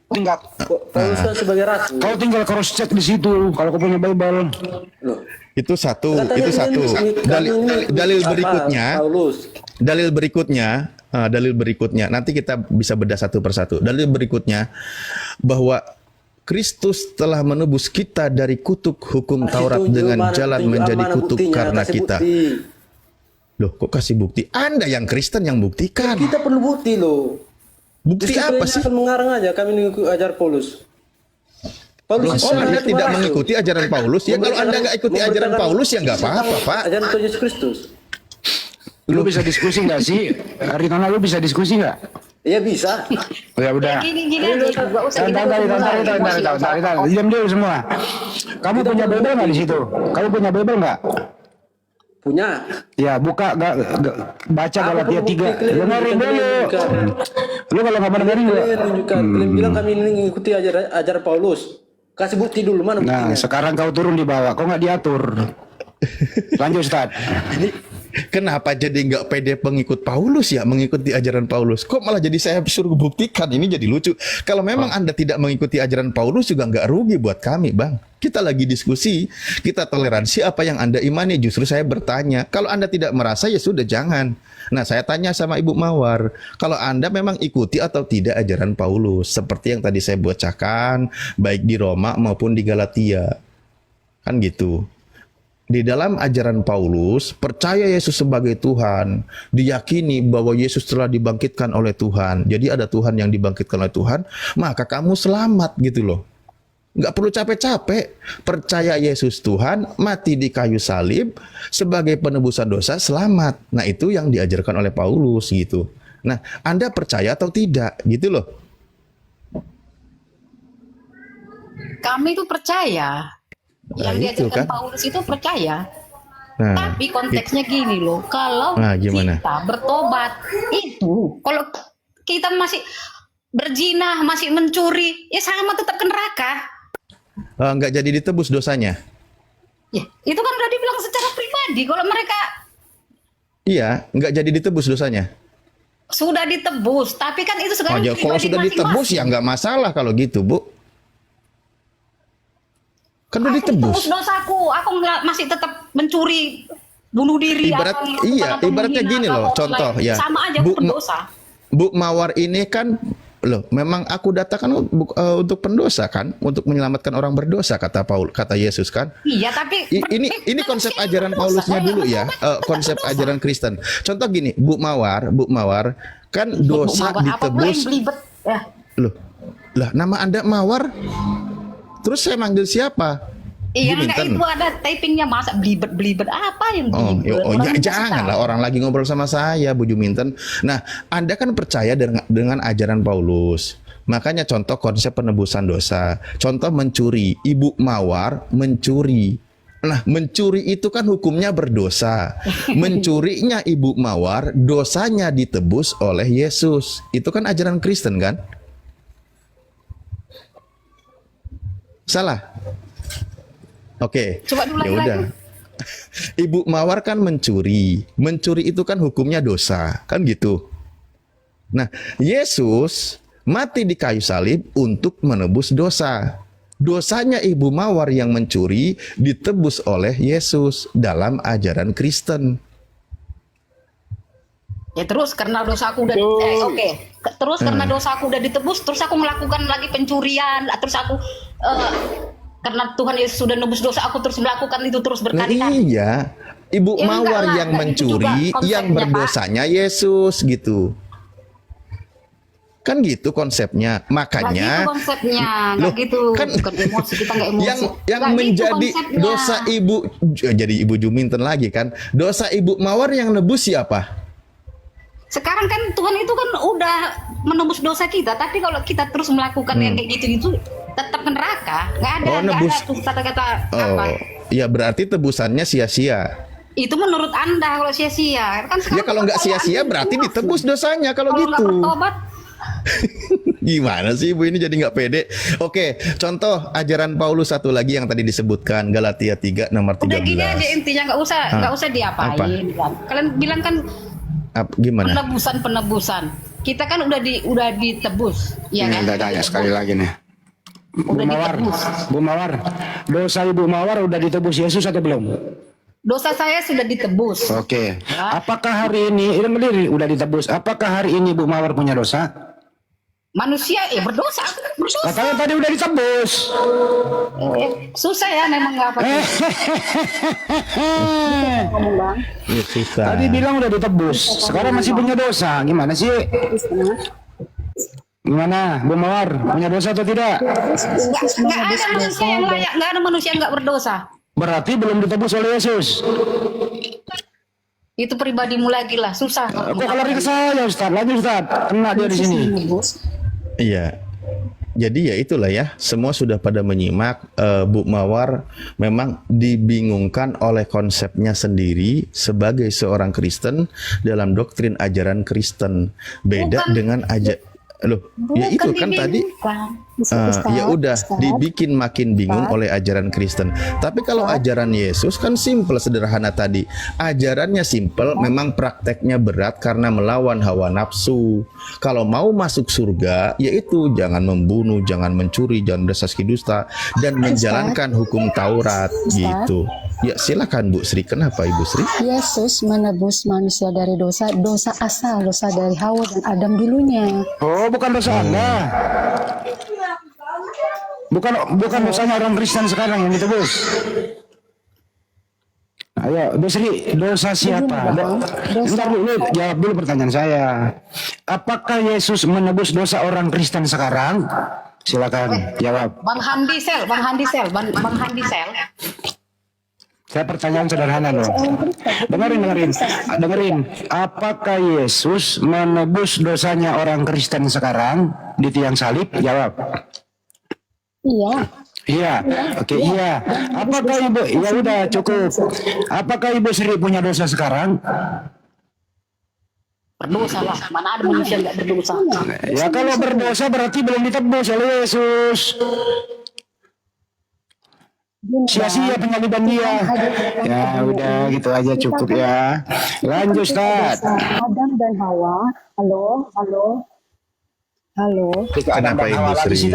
Tinggal Paulus kan sebagai rasul. kau tinggal cross check di situ kalau kau punya Bible. Loh. Itu satu, Katanya itu satu. Dalil apa, berikutnya, Paulus. dalil berikutnya. Nanti kita bisa bedah satu persatu. Dalil berikutnya bahwa Kristus telah menebus kita dari kutuk hukum Taurat dengan jalan menjadi kutuk karena kita. Loh, kok kasih bukti? Anda yang Kristen yang buktikan. Kita perlu bukti loh. Bukti apa sih? Akan mengarang aja kami mengikuti ajar Paulus. Loh, itu oh, Anda cuma tidak rasul. mengikuti ajaran Paulus? Ya kalau Anda nggak ikuti ajaran Paulus ya nggak apa-apa, Pak. Ajaran Tuhan Yesus Kristus. Lu bisa diskusi nggak sih? Aritona lu bisa diskusi nggak? Iya bisa. Ya udah. Gini aja, gak usah kita Tahan. Diam dulu semua. Kamu punya Bible nggak di situ? Kamu punya Bible nggak? Punya. Ya buka baca Galatia 3. Dengerin dulu. Lu kalau nggak mau dengerin Kalian nggak? tunjukkan. Kalian bilang kami ini mengikuti ajar Paulus. Kasih bukti dulu mana Nah buktinya. sekarang kau turun di bawah. Kau nggak diatur. Lanjut Ustaz. Kenapa jadi nggak pede pengikut Paulus ya, mengikuti ajaran Paulus? Kok malah jadi saya suruh buktikan? Ini jadi lucu. Kalau memang Anda tidak mengikuti ajaran Paulus juga nggak rugi buat kami, Bang. Kita lagi diskusi, kita toleransi apa yang Anda imani. Justru saya bertanya, kalau Anda tidak merasa ya sudah jangan. Nah, saya tanya sama Ibu Mawar, kalau Anda memang ikuti atau tidak ajaran Paulus, seperti yang tadi saya bacakan, baik di Roma maupun di Galatia. Kan gitu. Di dalam ajaran Paulus, percaya Yesus sebagai Tuhan, diyakini bahwa Yesus telah dibangkitkan oleh Tuhan. Jadi ada Tuhan yang dibangkitkan oleh Tuhan, maka kamu selamat gitu loh. Nggak perlu capek-capek. Percaya Yesus Tuhan, mati di kayu salib, sebagai penebusan dosa, selamat. Nah itu yang diajarkan oleh Paulus gitu. Nah, Anda percaya atau tidak gitu loh. Kami itu percaya. Nah, Yang itu diajarkan kan. Paulus itu percaya. Nah, Tapi konteksnya gini loh, kalau Nah, gimana? kita bertobat itu, kalau kita masih berzina, masih mencuri, ya sama tetap ke neraka. nggak jadi ditebus dosanya. Ya, itu kan udah dibilang secara pribadi. Kalau mereka Iya, nggak jadi ditebus dosanya. sudah ditebus, tapi kan itu Oh, sekarang ya, kalau pribadi sudah ditebus masing-masing. ya nggak masalah kalau gitu, Bu. Kan udah Aku ditebus. tebus dosaku, aku masih tetap mencuri, bunuh diri, Ibarat atau iya, melakukan ibaratnya pembunuhan gini atau loh, orang contoh lain. ya. Sama aja Bu, aku pendosa. Bu Mawar ini kan loh, memang aku datangkan untuk pendosa kan, untuk menyelamatkan orang berdosa kata Yesus kan. Iya, tapi Ini konsep ajaran Paulusnya dulu ya, konsep ajaran Kristen. Contoh gini, Bu Mawar kan dosa Apa pula yang ditebus. belibet? Ya. Loh, lah nama Anda Mawar, terus saya manggil siapa? Iya, Bu enggak, Minten. itu ada typingnya, masa belibet apa yang Oh, belibet? ya janganlah, orang lagi ngobrol sama saya, Bu Juminten. Nah, Anda kan percaya dengan ajaran Paulus. Makanya contoh konsep penebusan dosa. Contoh mencuri. Ibu Mawar mencuri. Nah, mencuri itu kan hukumnya berdosa. Mencurinya Ibu Mawar, dosanya ditebus oleh Yesus. Itu kan ajaran Kristen kan? Salah? Oke. Coba Ya diulangi udah. lagi. Ibu Mawar kan mencuri. Mencuri itu kan hukumnya dosa, kan gitu. Nah, Yesus mati di kayu salib untuk menebus dosa. Dosanya Ibu Mawar yang mencuri ditebus oleh Yesus dalam ajaran Kristen. Ya terus karena dosaku udah terus karena dosaku udah ditebus, terus aku melakukan lagi pencurian, terus aku karena Tuhan Yesus sudah nebus dosa aku terus melakukan itu terus Nah, berkali-kali. iya, Ibu Ya, enggak Mawar lah, yang enggak gitu juga mencuri, konsepnya, yang Pak. berdosanya Yesus gitu. Kan gitu konsepnya. Nggak Makanya gitu konsepnya, nggak Loh, gitu. kan Bukan emosi, kita nggak emosi. yang Nggak gitu menjadi konsepnya. dosa jadi Ibu Juminten lagi kan. Dosa Ibu Mawar yang nebus siapa? Sekarang kan Tuhan itu kan udah menembus dosa kita, tapi kalau kita terus melakukan yang kayak gitu tetap ke neraka. Nggak ada, Oh, nggak nebus. ada tuh kata-kata apa. Oh, ya berarti tebusannya sia-sia. Itu menurut Anda kalau sia-sia. Kan Ya kalau nggak sia-sia berarti ditebus dosanya kalau Kalau nggak gitu. bertobat, Gimana sih Ibu ini jadi nggak pede? Oke, contoh ajaran Paulus satu lagi yang tadi disebutkan Galatia 3 nomor 13. udah gini aja intinya, nggak usah diapain. Apa? Kalian bilang kan Gimana? penebusan. Kita kan udah ditebus, ya kan? tanya sekali lagi nih. Bu Udah Mawar, ditebus. Bu Mawar, dosa Ibu Mawar udah ditebus Yesus atau belum? Dosa saya sudah ditebus. Oke. Apakah hari ini, ini udah ditebus? Apakah hari ini Bu Mawar punya dosa? Manusia berdosa, aku kan berdosa. Katanya tadi udah ditebus. Susah ya memang nggak apa. Ngomong bang. Ya, susah. Tadi bilang udah ditebus. Sekarang masih punya dosa. Gimana sih? Gimana, Bu Mawar? Punya dosa atau tidak? Nggak ada manusia yang layak, nggak ada manusia yang nggak berdosa. Berarti belum ditebus oleh Yesus. Itu pribadimu lagi lah, susah. Kok kalau ke saya, Ustaz? Lanjut, Ustaz. Kena dia di sini. Iya. Jadi ya itulah ya, semua sudah pada menyimak. Bu Mawar memang dibingungkan oleh konsepnya sendiri sebagai seorang Kristen dalam doktrin ajaran Kristen. Beda Bukan. dengan loh, ya itu kan tadi ya udah dibikin makin bingung oleh ajaran Kristen. Tapi kalau ajaran Yesus kan simple, sederhana tadi. Ajarannya simple, memang prakteknya berat karena melawan hawa nafsu. Kalau mau masuk surga, yaitu jangan membunuh, jangan mencuri, jangan bersaksi dusta, dan menjalankan hukum Taurat gitu. Ya silakan Bu Sri. Kenapa Ibu Sri? Yesus menebus manusia dari dosa asal, dosa dari Hawa dan Adam dulunya. Oh, bukan dosa Anda. Bukan dosanya orang Kristen sekarang yang ditebus. Ayo, Bu Sri, dosa siapa? Bentar dulu, jawab dulu pertanyaan saya. Apakah Yesus menebus dosa orang Kristen sekarang? Silakan jawab. Bang Handi Sel. Saya pertanyaan sederhana loh. Dengerin. Apakah Yesus menebus dosanya orang Kristen sekarang di tiang salib? Jawab. Iya. Iya, oke, iya. Apakah Ibu, ya udah cukup. Apakah Ibu Sri punya dosa sekarang? Berdosa lah. Mana ada manusia nggak berdosa? Ya kalau berdosa berarti belum ditebus oleh Yesus. Sia-sia penyaliban dia. Ya udah gitu aja cukup ya. Lanjut Ustaz. Adam dan Hawa. Halo. Kenapa Ibu Sri?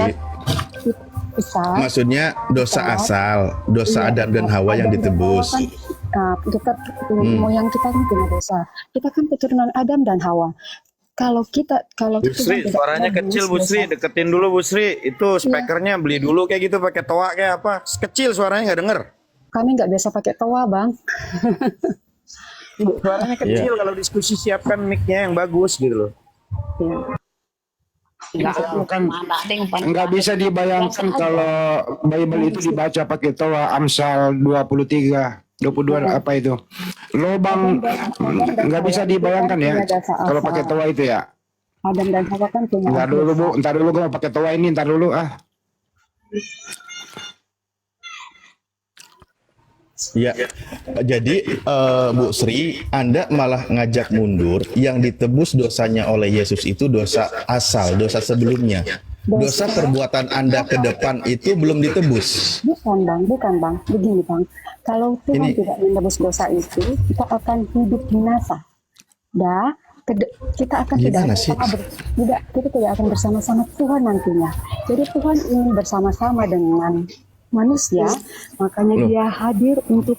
Ustaz. Maksudnya dosa asal, dosa Adam dan Hawa yang ditebus. Kita moyang kita kan punya dosa. Kita kan keturunan Adam dan Hawa. Kalau Bu Sri, suaranya kecil Bu Sri, deketin dulu Bu Sri. Itu speakernya beli dulu kayak gitu pakai toa kayak apa? Kecil suaranya nggak denger. kami nggak biasa pakai toa, Bang. Suaranya kecil kalau diskusi siapkan mic-nya yang bagus gitu loh. Nggak bisa dibayangkan kalau Bible itu dibaca pakai toa. Amsal 23, 22 apa itu? Lobang nggak bisa dibayangkan ya kalau pakai toa itu ya. Adam dan Hawa kan punya. Ntar dulu gue mau pakai toa ini, ntar dulu ah. Ya, jadi Bu Sri, Anda malah ngajak mundur yang ditebus dosanya oleh Yesus itu dosa asal, dosa sebelumnya. Dosa perbuatan Anda ke depan itu belum ditebus. Bukan bang. Begini bang, kalau Tuhan tidak menebus dosa itu, kita akan hidup binasa. Kita akan kita tidak akan bersama-sama Tuhan nantinya. Jadi Tuhan ingin bersama-sama dengan manusia, makanya dia hadir untuk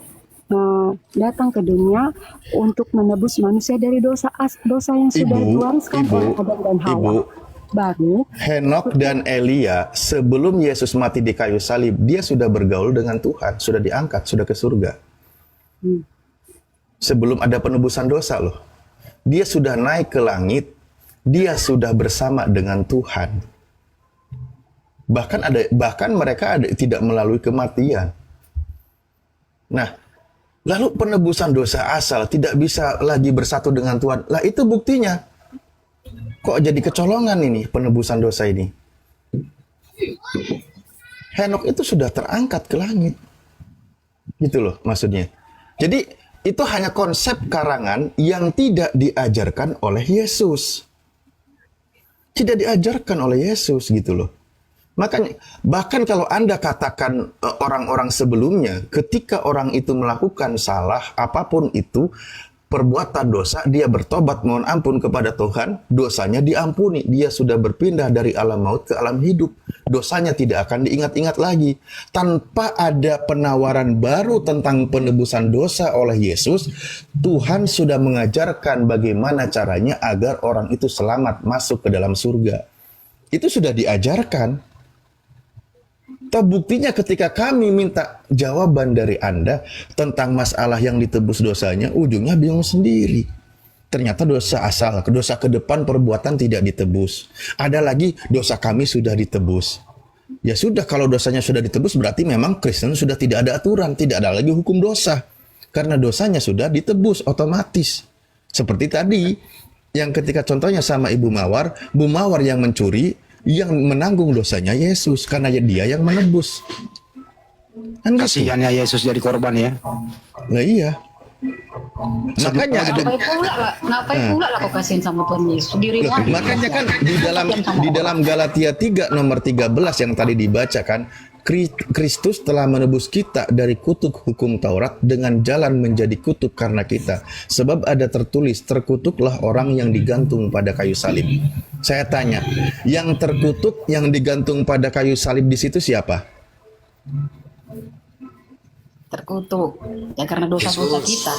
datang ke dunia untuk menebus manusia dari dosa yang sudah diwariskan oleh Adam dan Hawa. Baru Henok dan Elia sebelum Yesus mati di kayu salib, dia sudah bergaul dengan Tuhan, sudah diangkat, sudah ke surga. Sebelum ada penebusan dosa loh. Dia sudah naik ke langit, dia sudah bersama dengan Tuhan. Bahkan mereka tidak melalui kematian. Nah, lalu penebusan dosa asal tidak bisa lagi bersatu dengan Tuhan. Lah itu buktinya. Kok jadi kecolongan ini penebusan dosa ini? Henok itu sudah terangkat ke langit. Gitu loh maksudnya. Jadi itu hanya konsep karangan yang tidak diajarkan oleh Yesus. Tidak diajarkan oleh Yesus gitu loh. Makanya bahkan kalau Anda katakan orang-orang sebelumnya, ketika orang itu melakukan salah apapun itu, perbuatan dosa, dia bertobat mohon ampun kepada Tuhan, dosanya diampuni. Dia sudah berpindah dari alam maut ke alam hidup. Dosanya tidak akan diingat-ingat lagi. Tanpa ada penawaran baru tentang penebusan dosa oleh Yesus, Tuhan sudah mengajarkan bagaimana caranya agar orang itu selamat masuk ke dalam surga. Itu sudah diajarkan. Toh buktinya ketika kami minta jawaban dari Anda tentang masalah yang ditebus dosanya, ujungnya bingung sendiri. Ternyata dosa asal, dosa ke depan perbuatan tidak ditebus. Ada lagi dosa kami sudah ditebus. Ya sudah, kalau dosanya sudah ditebus berarti memang Kristen sudah tidak ada aturan, tidak ada lagi hukum dosa. Karena dosanya sudah ditebus otomatis. Seperti tadi, yang ketika contohnya sama Ibu Mawar yang mencuri, yang menanggung dosanya Yesus karena dia yang menebus. Kan kasihannya Yesus jadi korban ya. Nah iya. Makanya ngapain pula lah kau kasihin sama Tuhan Yesus diri. Makanya kan di dalam Galatia 3 nomor 13 yang tadi dibacakan, Kristus telah menebus kita dari kutuk hukum Taurat dengan jalan menjadi kutuk karena kita. Sebab ada tertulis, terkutuklah orang yang digantung pada kayu salib. Saya tanya, yang terkutuk, yang digantung pada kayu salib di situ siapa? Terkutuk, ya karena dosa-dosa kita.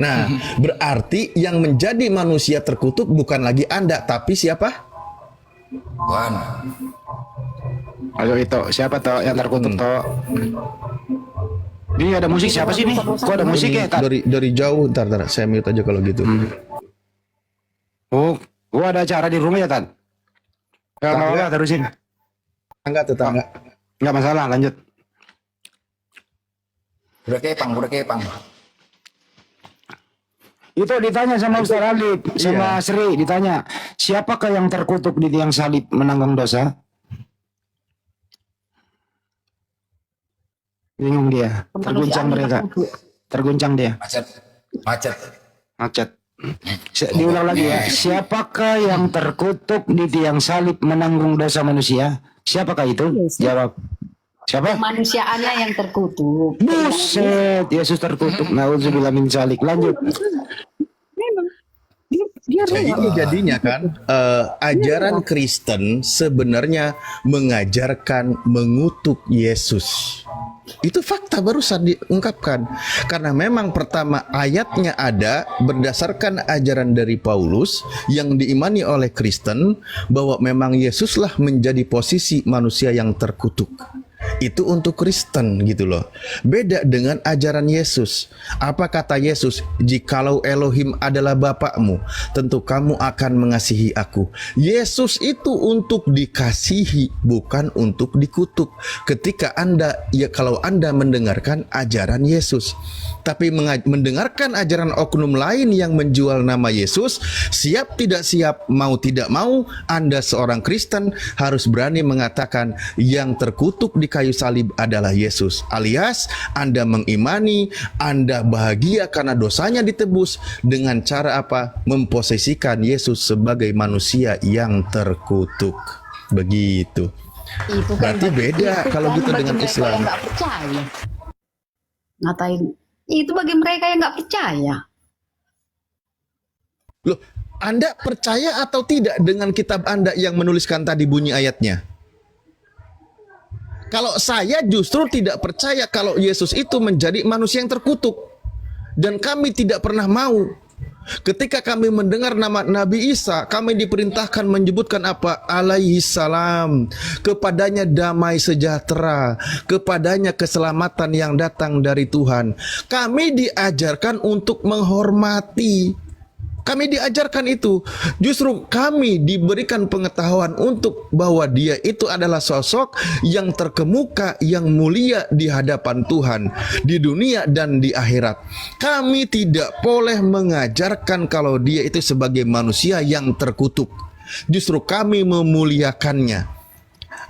Nah, berarti yang menjadi manusia terkutuk bukan lagi Anda, tapi siapa? Tuhan. Ayo itu, siapa toh yang terkutuk toh? Ini ada musik siapa sih nih? Kok ada musik ya? Dari jauh, ntar saya mute aja kalau gitu. Oh, gua ada acara di rumah ya, Tan? Gak mau lah, terusin. Tetangga. Nggak masalah, lanjut. Udah kepang. Itu ditanya sama Ustaz Alif, sama Sri ditanya, siapakah yang terkutuk di tiang salib menanggung dosa? Bingung dia. Terguncang mereka. Terguncang dia. Macet. Diulang lagi ya. Siapakah yang terkutuk di tiang salib menanggung dosa manusia? Siapakah itu? Jawab. Siapa? Kemanusiaannya yang terkutuk. Buset, Yesus terkutuk. Nauzubillah min dzalik. Lanjut. Memang dia Jadi ini jadinya kan ajaran Kristen sebenarnya mengajarkan mengutuk Yesus. Itu fakta barusan diungkapkan. Karena memang pertama ayatnya ada berdasarkan ajaran dari Paulus yang diimani oleh Kristen bahwa memang Yesuslah menjadi posisi manusia yang terkutuk. Itu untuk Kristen gitu loh. Beda dengan ajaran Yesus. Apa kata Yesus? Jikalau Elohim adalah Bapakmu, tentu kamu akan mengasihi aku. Yesus itu untuk dikasihi, bukan untuk dikutuk. Ketika kalau Anda mendengarkan ajaran Yesus, tapi mendengarkan ajaran oknum lain yang menjual nama Yesus, siap tidak siap, mau tidak mau, Anda seorang Kristen harus berani mengatakan yang terkutuk di kayu salib adalah Yesus, alias Anda mengimani, Anda bahagia karena dosanya ditebus dengan cara apa? Memposisikan Yesus sebagai manusia yang terkutuk. Begitu. Itu kan Berarti beda kalau gitu dengan Islam. Nggak percaya. Ngatain itu bagi mereka yang nggak percaya. Loh, Anda percaya atau tidak dengan kitab Anda yang menuliskan tadi bunyi ayatnya? Kalau saya justru tidak percaya kalau Yesus itu menjadi manusia yang terkutuk. Dan kami tidak pernah mau. Ketika kami mendengar nama Nabi Isa, kami diperintahkan menyebutkan apa? Alaihi salam. Kepadanya damai sejahtera, kepadanya keselamatan yang datang dari Tuhan. Kami diajarkan untuk menghormati. Kami diajarkan itu. Justru kami diberikan pengetahuan untuk bahwa dia itu adalah sosok yang terkemuka, yang mulia di hadapan Tuhan di dunia dan di akhirat. Kami tidak boleh mengajarkan kalau dia itu sebagai manusia yang terkutuk. Justru kami memuliakannya.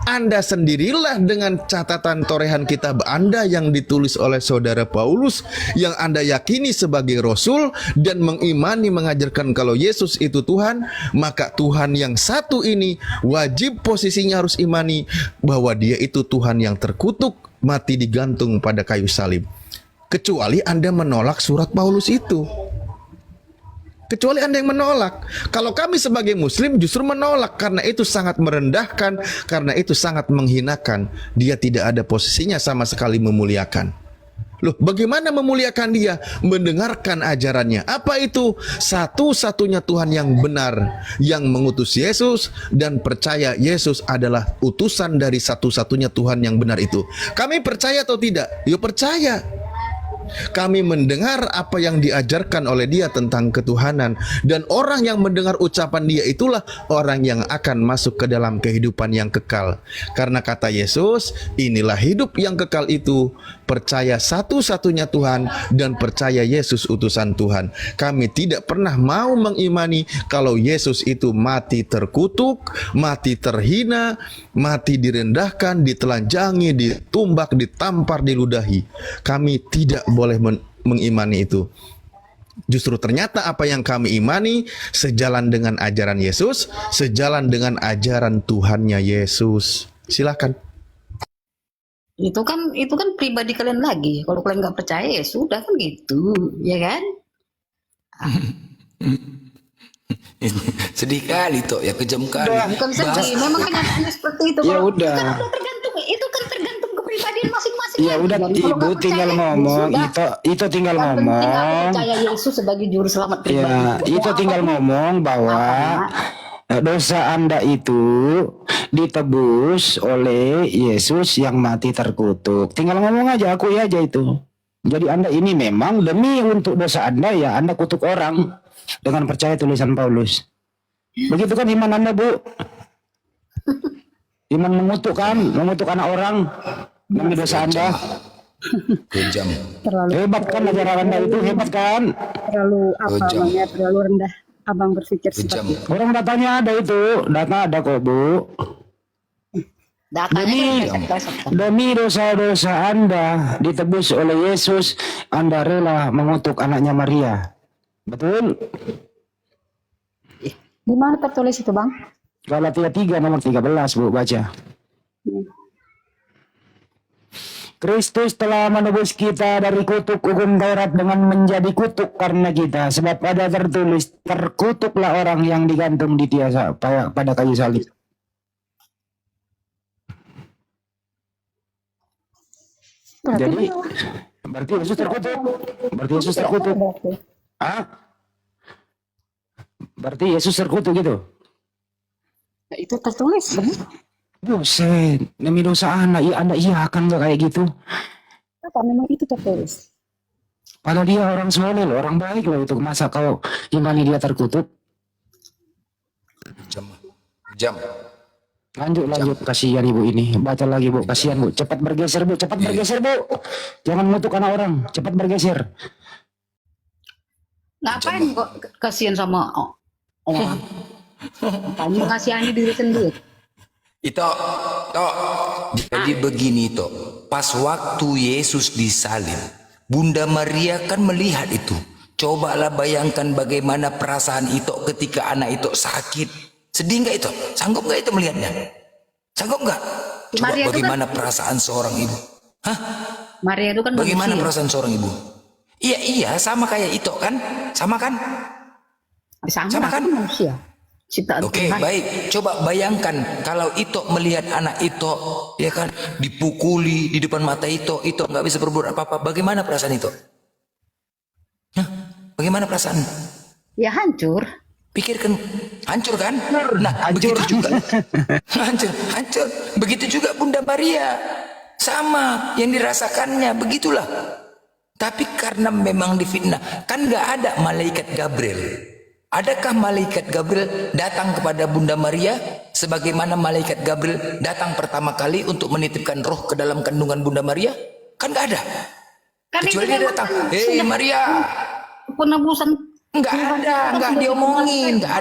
Anda sendirilah dengan catatan torehan kitab Anda yang ditulis oleh saudara Paulus yang Anda yakini sebagai Rasul dan mengimani mengajarkan kalau Yesus itu Tuhan, maka Tuhan yang satu ini wajib posisinya harus imani bahwa dia itu Tuhan yang terkutuk, mati digantung pada kayu salib. Kecuali Anda menolak surat Paulus itu. Kecuali Anda yang menolak. Kalau kami sebagai Muslim justru menolak karena itu sangat merendahkan, karena itu sangat menghinakan. Dia tidak ada posisinya sama sekali memuliakan. Loh, bagaimana memuliakan dia? Mendengarkan ajarannya. Apa itu? Satu-satunya Tuhan yang benar, yang mengutus Yesus dan percaya Yesus adalah utusan dari satu-satunya Tuhan yang benar itu. Kami percaya atau tidak? Ya percaya. Kami mendengar apa yang diajarkan oleh dia tentang ketuhanan. Dan orang yang mendengar ucapan dia itulah orang yang akan masuk ke dalam kehidupan yang kekal. Karena kata Yesus, inilah hidup yang kekal itu, percaya satu-satunya Tuhan dan percaya Yesus utusan Tuhan. Kami tidak pernah mau mengimani kalau Yesus itu mati terkutuk, mati terhina, mati direndahkan, ditelanjangi, ditumbak, ditampar, diludahi. Kami tidak boleh mengimani itu. Justru ternyata apa yang kami imani sejalan dengan ajaran Yesus, sejalan dengan ajaran Tuhannya Yesus. Silakan. Itu kan pribadi kalian lagi. Kalau kalian nggak percaya ya sudah kan gitu, ya kan? Sedih kali toh, ya kejam kali. Bukan sedih, memang kenyataannya seperti itu. Ya Kalau- udah. Itu kan tergantung, itu kan tergantung kepribadian masing-masing. Ya udah Jadi kalau Ibu nggak tinggal percaya, ngomong, ya sudah. itu tinggal Yang penting aku ngomong. percaya Yesus sebagai juru selamat pribadi. Ya, itu tinggal ngomong bahwa dosa Anda itu ditebus oleh Yesus yang mati terkutuk. Tinggal ngomong aja, akui aja itu. Jadi Anda ini memang demi untuk dosa Anda ya Anda kutuk orang dengan percaya tulisan Paulus. Begitu kan iman Anda, Bu? Iman mengutuk anak orang demi dosa Anda. Kejam. terlalu Hebat kan ajaran Anda itu, hebat kan? terlalu apa Kejam. namanya terlalu rendah abang berpikir Kejam. seperti itu. Orang datanya ada itu, data ada kok, Bu. Datanya Demi, kan demi dosa-dosa Anda ditebus oleh Yesus, Anda rela mengutuk anaknya Maria. Betul? Di mana tertulis itu, Bang? Galatia 3 nomor 13, Bu, baca. Kristus telah menebus kita dari kutuk hukum Taurat dengan menjadi kutuk karena kita. Sebab ada tertulis, terkutuklah orang yang digantung di tiasa pada kayu salib. Jadi, berarti Yesus terkutuk. Berarti Yesus terkutuk. Ah? Berarti Yesus terkutuk gitu. Itu tertulis, benar? Buset, demi dosa anak, ya Anda iya akan nggak kayak gitu? Apa memang itu tertulis? Padahal dia orang soleh loh, orang baik loh itu. Masa kau imani dia terkutuk? Jam. Lanjut, kasihan ibu ini. Baca lagi bu, kasihan bu. Cepat bergeser bu, cepat bergeser bu. Jangan ngutuk anak orang, cepat bergeser. ngapain kok kasihan sama orang? Kamu ngasihani diri sendiri. Itu, jadi begini toh. Pas waktu Yesus disalib, Bunda Maria kan melihat itu. Cobalah bayangkan bagaimana perasaan itu ketika anak itu sakit. Sedih nggak itu? Sanggup nggak itu melihatnya? Sanggup nggak? Coba Maria itu bagaimana perasaan seorang ibu? Hah? Maria itu kan Bagaimana manusia. perasaan seorang ibu? Iya, sama kayak itu kan? Sama kan? Sama kan manusia. Ciptaan Oke, Tuhan. baik. Coba bayangkan kalau Ito melihat anak Ito, ya kan, dipukuli di depan mata Ito nggak bisa berbuat apa-apa. Bagaimana perasaan Ito? Hah? Bagaimana perasaan? Ya hancur. Pikirkan, hancur kan? Nah, begitu juga. hancur. Begitu juga Bunda Maria. Sama yang dirasakannya, begitulah. Tapi karena memang difitnah, kan nggak ada malaikat Gabriel. Adakah malaikat Gabriel datang kepada Bunda Maria sebagaimana malaikat Gabriel datang pertama kali untuk menitipkan roh ke dalam kandungan Bunda Maria? Kan nggak ada. Kan Kecuali itu dia datang, hei Maria. Penebusan Nggak ada, nggak diomongin, nggak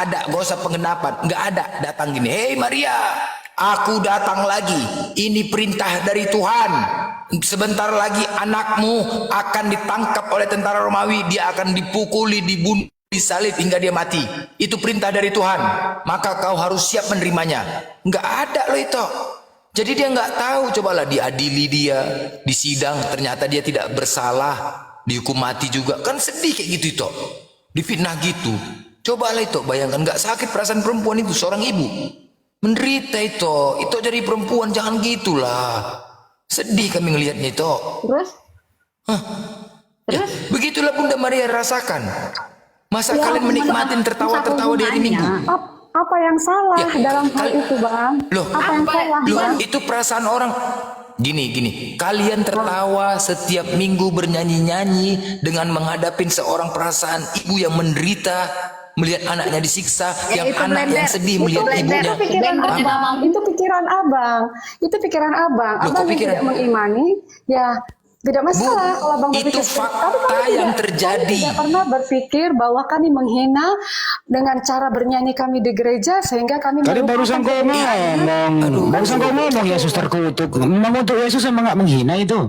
ada, gak usah penggenapan, nggak ada. Datang gini, hei Maria, aku datang lagi. Ini perintah dari Tuhan. Sebentar lagi anakmu akan ditangkap oleh tentara Romawi. Dia akan dipukuli, dibunuh, disalib hingga dia mati. Itu perintah dari Tuhan. Maka kau harus siap menerimanya. Nggak ada loh itu. Jadi dia nggak tahu. Cobalah diadili dia, disidang. Ternyata dia tidak bersalah. Dihukum mati juga. Kan sedih kayak gitu itu. Difitnah gitu. Cobalah itu. Bayangkan nggak sakit perasaan perempuan itu. Seorang ibu. Menderita itu. Itu jadi perempuan. Jangan gitulah. Sedih kami ngelihatnya itu. terus Ya, begitulah Bunda Maria rasakan. Masa Ya, kalian menikmatin tertawa-tertawa di hari Minggu? Apa yang salah Ya, dalam hal itu, Bang? Loh, Apa yang salah, loh, Bang? itu perasaan orang. Gini. Kalian tertawa setiap minggu bernyanyi-nyanyi dengan menghadapi seorang perasaan ibu yang menderita, melihat anaknya disiksa, yang itu anak yang blender. sedih Itu melihat blender. ibunya. Itu pikiran Blender. abang. Itu pikiran abang. Itu pikiran abang. Loh, kok Abang yang pikiran? tidak mengimani, ya tidak masalah kalau abang itu berpikir seperti fakta Tapi kami yang tidak- terjadi. Kami tidak pernah berpikir bahwa kami menghina dengan cara bernyanyi kami di gereja sehingga kami Tadi melupakan barusan kau kebenaran. ngomong, Yesus terkutuk. Mengutuk Yesus emang nggak menghina itu.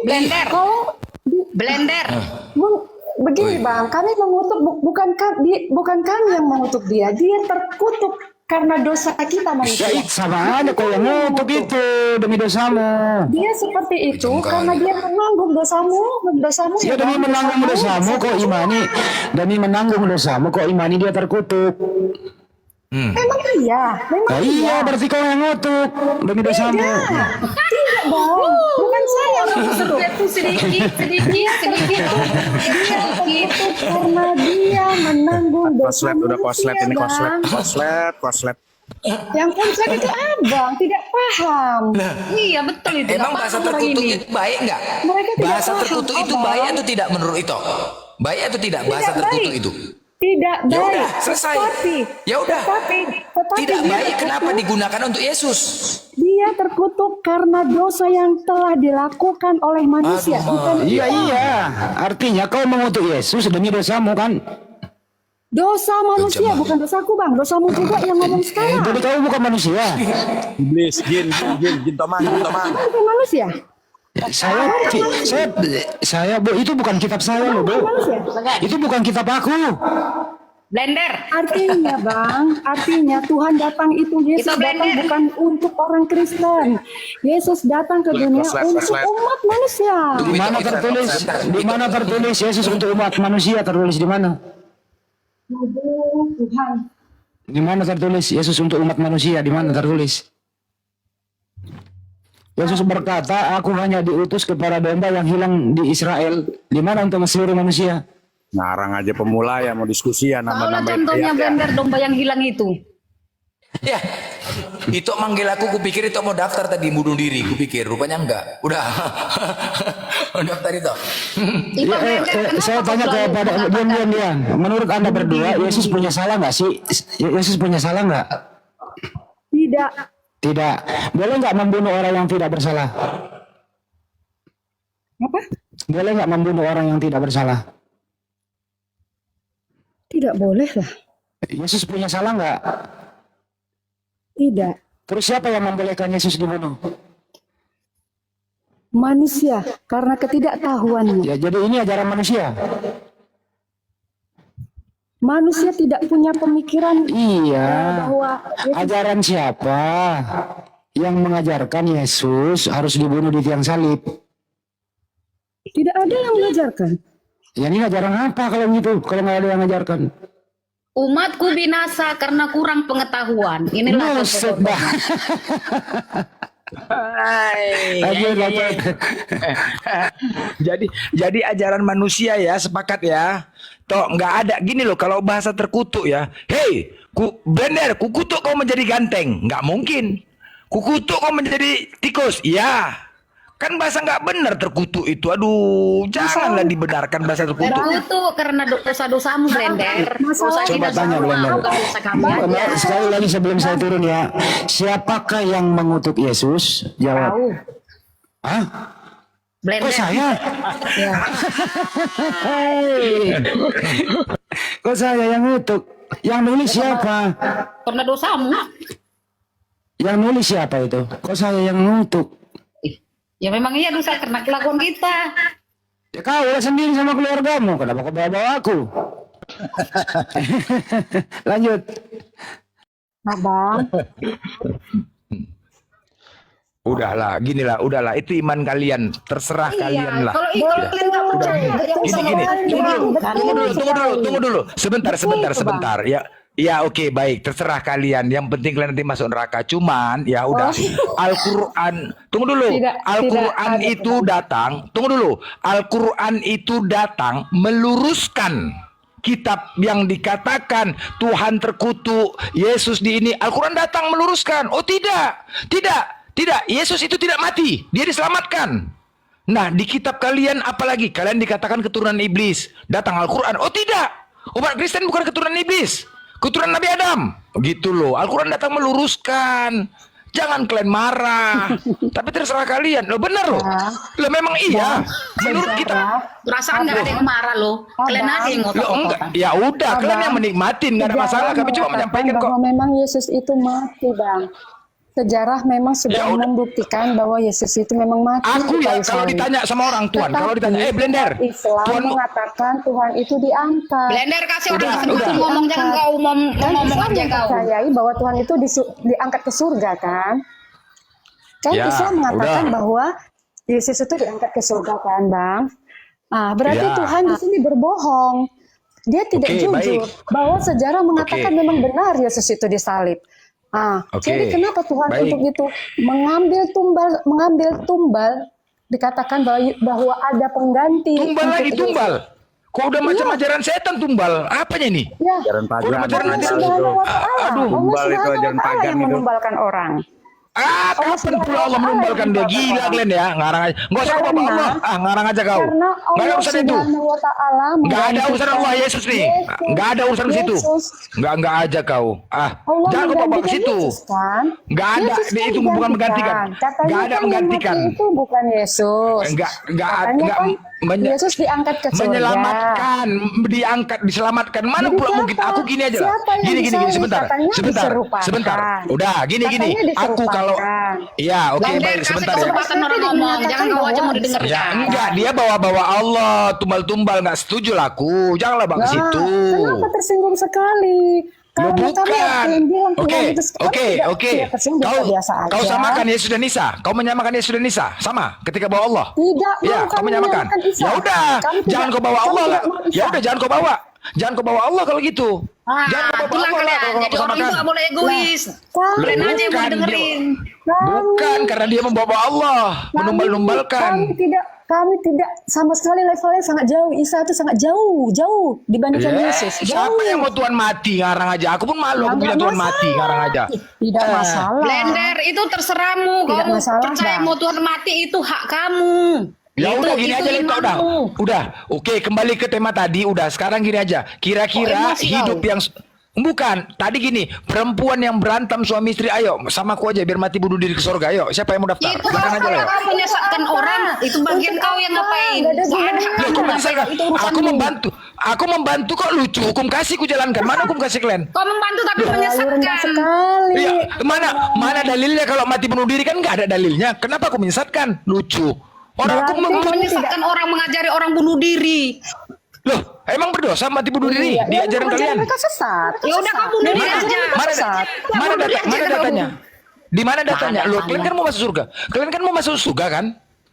blender. Kalau Blender. begini Bang, kami mengutuk bukan kami yang mengutuk dia terkutuk karena dosa kita manusia. Ya, sama aja kau yang ngutuk itu demi dosamu. Dia seperti itu karena dia menanggung dosamu Ya demi Bang. menanggung dosamu kok imani, demi menanggung dosamu kok imani dia terkutuk. Memang iya. Nah, iya berarti kau yang ngutuk demi dosamu. Tidak Bang, bukan saya yang mengutuk. Itu sedikit. Dia terkutuk karena dia menanggung dosa Koslet, udah koslet manusia, ini Bang. koslet. Yang konslet itu abang tidak paham. Iya betul itu. Emang Nggak bahasa paham orang terkutuk ini. itu baik nggak? Mereka tidak Bahasa paham, terkutuk itu Abang. baik atau tidak menurut itu? Baik atau tidak bahasa Tidak terkutuk baik. itu? Tidak Ya baik. udah, selesai. Ya udah. Tetapi Tidak dia baik, kenapa terkutuk. digunakan untuk Yesus? Dia terkutuk karena dosa yang telah dilakukan oleh manusia. Aduh, Bukan Iya, artinya kau mengutuk Yesus demi dosamu kan? Dosa manusia, bukan dosaku bang. Dosamu juga yang ngomong sekarang. Jadi kamu bukan manusia. Iblis, jin, Tomang. Bukan manusia. Saya, Bu, itu bukan kitab saya loh, Bu. Itu bukan kitab aku. Blender. Artinya bang, artinya Tuhan datang itu, Yesus Itu datang blender. bukan untuk orang Kristen. Yesus datang ke dunia untuk umat manusia. Di mana tertulis? Di mana tertulis Yesus untuk umat manusia? Tertulis di mana? Aduh, Tuhan. Di mana tertulis Yesus untuk umat manusia? Di mana tertulis? Yesus berkata, aku hanya diutus kepada domba yang hilang di Israel. Di mana untuk seluruh manusia? Ngarang aja pemula ya mau diskusi ya Tahulah nambah-nambah contohnya Blender domba yang hilang itu. Ya, itu manggil aku kupikir itu mau daftar tadi bunuh diri, kupikir rupanya enggak. Udah, mau daftar itu. Itu Blender, kenapa Saya kau tanya selalu kepada diam. Menurut Anda berdua, Yesus punya salah nggak sih? Yesus punya salah nggak? Tidak. Tidak. Boleh nggak membunuh orang yang tidak bersalah? Apa? Boleh nggak membunuh orang yang tidak bersalah? Tidak boleh lah. Yesus punya salah nggak? Tidak. Terus siapa yang membolehkan Yesus dibunuh? Manusia, karena ketidaktahuannya. Ya, jadi ini ajaran manusia. Manusia tidak punya pemikiran Iya. bahwa Ajaran siapa yang mengajarkan Yesus harus dibunuh di tiang salib? tidak ada yang mengajarkan. Ya ini ajaran apa kalau gitu? Kalau nggak ada yang mengajarkan? umatku binasa karena kurang pengetahuan. Inilah Buset contoh. dah. Lanjut. Jadi ajaran manusia ya, sepakat ya. Toh nggak ada gini loh, kalau bahasa terkutuk ya. Hei, Blender, kukutuk kau menjadi ganteng, nggak mungkin. Kukutuk kau menjadi tikus, ya. Kan bahasa nggak benar terkutuk itu. Aduh, janganlah dibenarkan bahasa terkutuk. Itu karena dosa-dosamu Blender. Dosa Coba kita tanya semua, Blender. bukan dosa kami aja. Sekali lagi sebelum saya turun ya, siapakah yang mengutuk Yesus? Jawab. Tahu. Hah? Blender. Kok saya? Ya. Kok saya yang ngutuk? Yang nulis siapa? Karena dosamu. Yang nulis siapa itu? Kok saya yang ngutuk? Ya memang iya dosa karena kelakuan kita. Ya kau lah sendiri sama keluargamu. Kenapa kau bawa aku? Lanjut. Abang, Udahlah, ginilah, udahlah. Itu iman kalian, terserah kalian lah. Kalau itu kalian nggak percaya, Gini, tunggu dulu. Sebentar. Ya oke, baik, terserah kalian. Yang penting kalian nanti masuk neraka. Cuman ya udah. Al-Qur'an, tunggu dulu. Al-Qur'an itu datang. Tunggu dulu. Al-Qur'an itu datang meluruskan kitab yang dikatakan Tuhan terkutuk, Yesus di ini. Al-Qur'an datang meluruskan. Oh tidak. Yesus itu tidak mati. Dia diselamatkan. Nah, di kitab kalian apalagi? Kalian dikatakan keturunan iblis. Datang Al-Qur'an. Oh tidak. Umat Kristen bukan keturunan iblis. Keturunan Nabi Adam. Begitu loh. Al-Quran datang meluruskan. Jangan kalian marah. Tapi terserah kalian. Loh benar loh. Loh memang iya. Menurut kita. perasaan nggak ada yang marah loh. Kalian aja yang Loh enggak. ngotot-ngotot. Ya udah. Kalian yang menikmatin. Nggak ada masalah. Kami cuma menyampaikan kok. bahwa memang Yesus itu mati, Bang. Sejarah memang sudah Ya udah. membuktikan bahwa Yesus itu memang mati. Aku di ya kayu kalau salib. ditanya sama orang Tuhan. Kalau ditanya. Tetapi Blender. Islam Tuhan mengatakan Tuhan itu diangkat. Blender kasih orang Udah. itu ngomong, jangan kau ngomong Islam aja kau. mempercayai bahwa Tuhan itu diangkat ke surga kan? Kan Ya, Islam mengatakan udah. bahwa Yesus itu diangkat ke surga kan, Bang? Ah, berarti Ya. Tuhan di sini berbohong. Dia tidak Oke, jujur baik. bahwa sejarah mengatakan Oke. memang benar Yesus itu disalib. Ah, Oke, jadi kenapa Tuhan baik. untuk itu mengambil tumbal dikatakan bahwa ada pengganti. Tumbal untuk lagi Yesus. tumbal. Kok udah macam ajaran setan tumbal? Apanya nih? Ya. ajaran Kok udah pagan. macam Allah ajaran Subhanahu wa Ta'ala. Aduh, Allah tumbal itu Subhanahu wa ajaran Ta'ala pagan yang itu. menumbalkan orang. Kapan pula Allah menumbalkan dia? Gila kalian ya, ngarang aja. Nggak usah bapak Allah, ngarang aja kau. Karena Nggak ada Allah urusan itu. Subhanahu wa Ta'ala Nggak ada urusan Allah Yesus nih. Nggak ada urusan ke situ. Yesus. Nggak aja kau. Allah Jangan kau bawa ke menggantikan situ. Yesus, kan? Nggak ada. Yesus kan Itu bukan menggantikan. Katanya Nggak ada kan yang menggantikan. mati itu bukan Yesus. Nggak Katanya kan Yesus diangkat ke surga. Menyelamatkan, diselamatkan. Mana Jadi pula siapa? mungkin? Aku gini aja lah. Siapa yang Gini, disalib? sebentar. Katanya Sebentar. diserupakan. Udah, gini. Katanya Aku kalau, diserupakan. ya oke, Blender, baik, kasih sebentar ya. kesempatan orang ngomong, jangan kau aja mau didengar. Ya, enggak, dia bawa-bawa Allah, tumbal-tumbal, nggak setuju lah aku. Janganlah bang ke situ. Kenapa tersinggung sekali? Loh, Kalau kami bukan. yang bilang Oke, Tuhan itu sekarang tidak tersinggung, biasa aja. Kau samakan Yesus dan Isa. Kau menyamakan Yesus dan Isa, sama ketika bawa Allah. Tidak, Ya, mau kau kami menyamakan. menyamakan Isa. Ya udah, Kami jangan tidak- kau bawa kami Allah lah. tidak mau Isa. Ya udah, jangan kau bawa. Jangan kau bawa Allah kalau gitu. Jangan kau bawa Itulah Allah lah kalian. kalau Jadi kau orang itu samakan. gak boleh egois. Kami- Kalian aja yang mau Bukan, dengerin. Bukan karena dia membawa Allah, menumbal-numbalkan. Kami tidak sama sekali levelnya sangat jauh. Isa itu sangat jauh dibandingkan Yesus. Jauh. Siapa yang mau Tuhan mati ngarang aja? Aku pun malu aku punya Nggak Tuhan mati masalah. ngarang aja. Tidak masalah. Blender itu terserahmu. Tidak Kamu masalah, percaya Bang. mau Tuhan mati itu hak kamu. Ya Itu- udah gini itu aja Lita, imanmu. udah. Oke, kembali ke tema tadi. Udah, sekarang gini aja. Kira-kira emosi hidup kau. yang bukan tadi gini, perempuan yang berantem suami istri, ayo sama aku aja biar mati bunuh diri ke surga. Ayo, siapa yang mau daftar? Itu Silakan aja lah. kalau kau menyesatkan orang, itu bagian kau yang ngapain. Nggak ada Nggak ada hak gunanya. Loh, kamu kok ngapain. misalkan Itu urusanmu. aku membantu kok lucu. Hukum kasih ku jalankan. Mana hukum kasih kalian? Kau membantu tapi Terlalu rendah menyesatkan. sekali. Iya, mana dalilnya kalau mati bunuh diri kan nggak ada dalilnya. Kenapa aku menyesatkan? Lucu. Orang aku Berarti Kau menyesatkan orang, mengajari orang bunuh diri. Loh, emang berdosa mati bunuh diri? Iya, Di ajaran iya, kalian? mereka sesat. Ya udah kamu bunuh diri aja. Mana datanya? Di mana datanya? Loh, kalian kan mau masuk surga. Kalian kan mau masuk surga kan?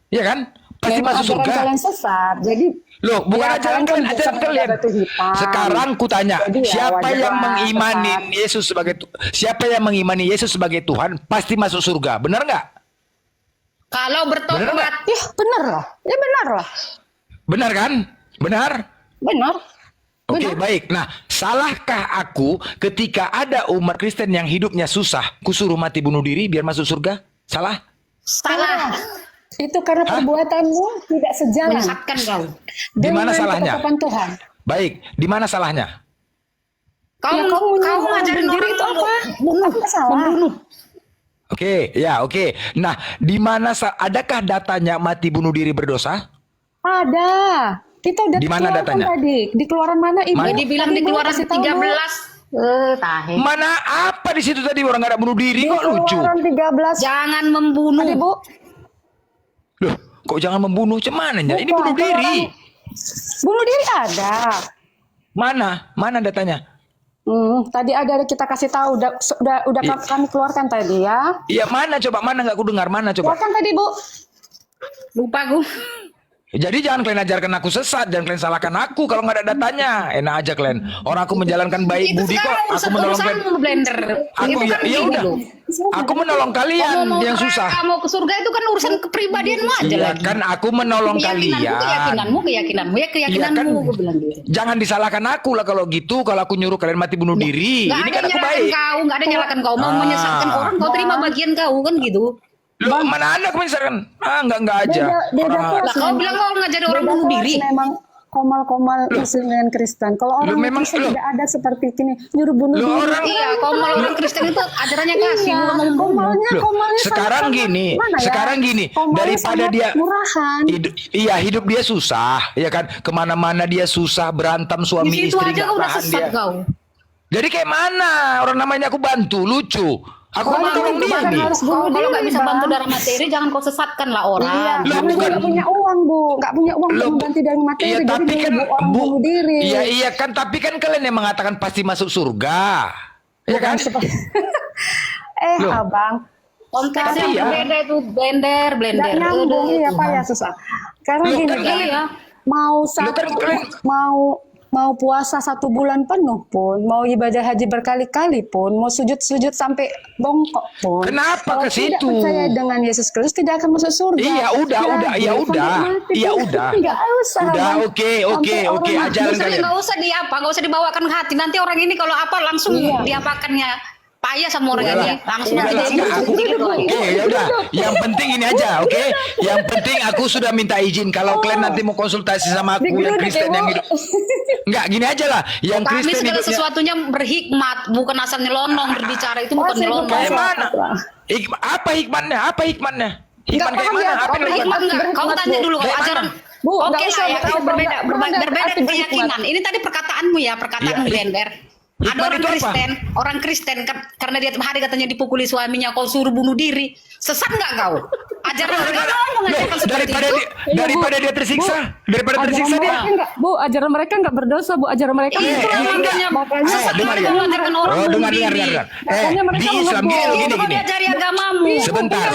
Iya kan? Pasti Memang masuk ajaran surga. kalian sesat. Jadi Loh, bukan ya, ajaran kalian, kan ajaran bisa kalian. batu hitam. Sekarang ku tanya, Jadi ya, siapa wajarlah yang mengimani sesat. Yesus sebagai siapa yang mengimani Yesus sebagai Tuhan pasti masuk surga. Benar nggak? Kalau Bener bertobat, nggak? Ya benar lah. Ya benar lah. Benar kan? Benar? Benar. Oke, baik. Nah, salahkah aku ketika ada umat Kristen yang hidupnya susah, kusuruh mati bunuh diri biar masuk surga? Salah? salah. Itu karena perbuatanmu tidak sejalan Menyesatkan kau. Di mana dengan salahnya? ketetapan Tuhan. Baik, di mana salahnya? Kau Ya, kau kau ngajarin ngajarin diri orang itu apa? bunuh, Salah. membunuh. Oke, ya oke. Nah, di mana adakah datanya mati bunuh diri berdosa? Ada. Kita udah Di mana keluarkan datanya? tadi. Di keluaran mana Ibu? Jadi bilang Tadi di Bu keluaran kasih tahu, Bu. 13. Tahe. Mana apa di situ tadi orang nggak ada bunuh diri Di kok lucu? keluaran 13. Jangan membunuh. Tadi Bu. Loh, kok jangan membunuh? Cumananya ini Bukan, bunuh diri. Bunuh diri ada. Mana? Mana datanya? Tadi ada kita kasih tahu. Udah kami keluarkan tadi ya. Iya, mana coba? Mana nggak aku dengar? Mana coba? Keluarkan tadi Bu. Lupa gue. Jadi jangan kalian ajarkan aku sesat, jangan kalian salahkan aku kalau nggak ada datanya. Enak aja kalian. Orang aku menjalankan baik Itu budi kok. sekarang Aku menolong kalian. urusanmu, Blender. Aku Itu ya, kan ya gini udah. loh. Aku menolong kalian Mau yang neraka, susah. mau ke surga itu kan urusan kepribadianmu aja Iya lagi. kan aku menolong kalian. Keyakinanmu ya keyakinanmu. kan? Gue bilang gitu. Jangan disalahkan aku lah kalau gitu. Kalau aku nyuruh kalian mati bunuh diri. Nggak Ini ada kan aku nyalakan baik. kau, nggak ada nyalakan kau. Mau menyesatkan orang, kau terima bagian kau kan gitu. Loh, mana ada aku misalkan? Enggak aja. Beda Orang- kelas Lah kau memang. bilang kau ngajari orang Beda bunuh kelas diri. Memang komal-komal Muslim dengan Kristen. Kalau orang memang- Kristen loh. tidak ada seperti ini nyuruh bunuh Loh, diri. orang- Iya, kau malah orang Kristen itu ajarannya kasih, Iya, bukan membunuh. komalnya Loh, sekarang sama- gini, mana ya? sekarang gini, Komalnya daripada sama dia murahan. hidup dia susah, ya kan, kemana-mana dia susah, berantem Di suami situ istri aja nggak kau udah tahan sesat dia. kau. Jadi kayak mana orang namanya aku bantu, lucu, aku kan menolong dia bukan nih. harus Kau bunuh kalau diri, nggak bisa Bang. bantu dari materi, jangan kau sesatkan lah Iya, orang. Lah, kami bukan. nggak punya uang Bu, nggak punya uang untuk Loh, mengganti dari materi. Iya, jadi tapi kan nyuruh orang bunuh diri. iya kan, tapi kan kalian yang mengatakan pasti masuk surga, ya kan? Loh. Abang, Konteksnya Tapi ya. berbeda itu blender. nggak nyambung ya Pak ya susah. Karena Loh, gini kan kan, iya. mau puasa 1 bulan penuh pun, mau ibadah haji berkali-kali pun, mau sujud-sujud sampai bongkok pun. Kenapa kalau ke situ? Tidak percaya dengan Yesus Kristus tidak akan masuk surga. Iya, udah, Lagi, udah. sampai mati Iya, pun udah. Nggak usah. Udah, Bang. oke, Sampai orang ajaran Maksudnya kalian. nggak usah dibawakan ke hati. Nanti orang ini kalau apa langsung Iya. diapakannya payah sama orang ini. Langsung Udahlah, tidak enggak, aku gitu lagi. Oke, ya udah. Yang penting ini aja, oke? Yang penting aku sudah minta izin kalau kalian nanti mau konsultasi sama aku yang Digeruduk Kristen ya, yang Bu. hidup. Enggak, gini aja lah. Yang Kami Kristen segala hidupnya sesuatunya berhikmat, bukan asal nyelonong berbicara itu bukan saya nyelonong. kayak bukan. mana? Apa hikmatnya? Apa hikmatnya? Hikmat kayak paham mana? ya, Apa Kau yang Hikmat hikmat? enggak? Kau tanya dulu, kau Kayak ajaran mana? Bu, Oke nggak lah usah ya, kau berbeda, berbeda berbeda arti keyakinan. Ini tadi perkataanmu ya, perkataanmu Iya. Blender. Ada Hikmah orang itu apa? Kristen, karena dia tiap hari katanya dipukuli suaminya, kau suruh bunuh diri. Sesat nggak kau? Ajaran agama mengajarkan seperti Daripada itu. dia, daripada dia tersiksa, daripada Ajaran tersiksa dia. mereka enggak, Bu, ajaran mereka enggak berdosa, Bu. Ajaran mereka Itulah makanya makanya sesat dengar kau ya. mengajarkan orang Oh, bunuh dengar, diri. dengar. Makanya mereka Di Islam mengebom. gini, Itu kau gini. diajari agamamu. Sebentar.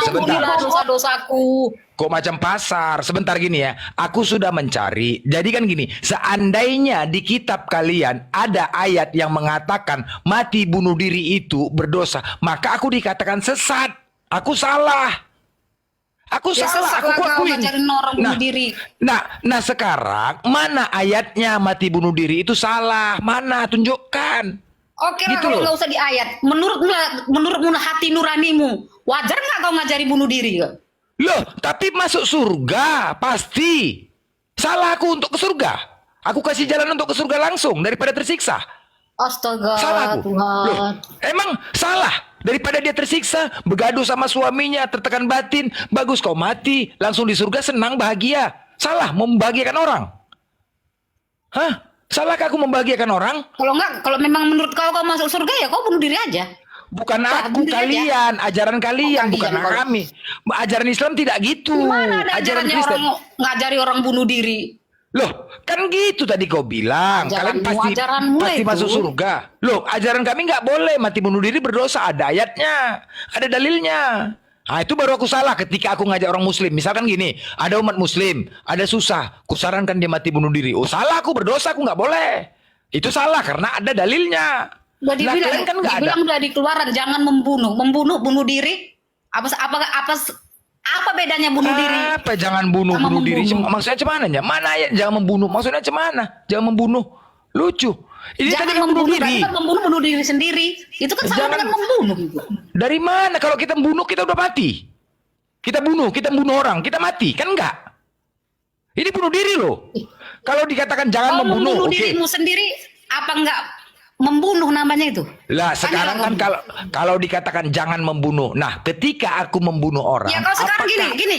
Ampunilah dosa-dosaku. Kok macam pasar? Sebentar gini ya. Aku sudah mencari. Jadi kan gini, seandainya di kitab kalian ada ayat yang mengatakan mati bunuh diri itu berdosa, maka aku dikatakan sesat. Aku salah. Aku Ya salah. sesat Aku lah kau akuin. ngajarin orang bunuh diri. Nah sekarang mana ayatnya mati bunuh diri itu salah? Mana? Tunjukkan. Oke lah, Gitu kalau loh. nggak usah di ayat. Menurutmu hati nuranimu, wajar nggak kau ngajari bunuh diri? Loh, tapi masuk surga pasti. Salah aku untuk ke surga. Aku kasih jalan untuk ke surga langsung daripada tersiksa. Astaga, Salah aku. Loh, Tuhan. emang salah daripada dia tersiksa, bergaduh sama suaminya, tertekan batin, bagus kau mati, langsung di surga senang bahagia. Salah membahagiakan orang. Hah? Salahkah aku membahagiakan orang? Kalau memang menurut kau masuk surga ya kau bunuh diri aja. Bukan Nah, aku, bunuh diri aja. kalian, ajaran kalian, Oh, bukan kalian, kalau- kami. Ajaran Islam tidak gitu. Mana ada Ajaran ajarannya Kristen. orang ngajari orang bunuh diri? Loh, kan gitu tadi kau bilang. Kalian Ajaranmu pasti itu. masuk surga. Loh, ajaran kami nggak boleh mati bunuh diri berdosa. Ada ayatnya, ada dalilnya. Nah, itu baru aku salah ketika aku ngajak orang muslim. Misalkan gini, ada umat muslim, ada susah, kusarankan dia mati bunuh diri. Oh, salah aku berdosa, aku nggak boleh. Itu salah karena ada dalilnya. Udah Lah, dibilang, kalian kan nggak ada. dibilang udah di keluaran jangan bunuh diri. Apa bedanya bunuh diri? Apa jangan bunuh Sama bunuh diri? membunuh. Maksudnya cuman Mana ayat jangan membunuh? Maksudnya cuman Jangan membunuh. Lucu. Ini tadi Jangan kan bunuh membunuh, diri. berarti kan bunuh diri sendiri. Itu kan sama Jangan- dengan membunuh gitu. Dari mana kalau kita membunuh kita udah mati? Kita bunuh orang, kita mati, kan enggak? Ini bunuh diri loh. Kalau dikatakan jangan Kau membunuh, membunuh oke. dirimu sendiri, apa enggak membunuh namanya itu? Lah sekarang kan Tanya kalau dikatakan jangan membunuh. Nah, ketika aku membunuh orang, Ya kau sekarang apakah- gini.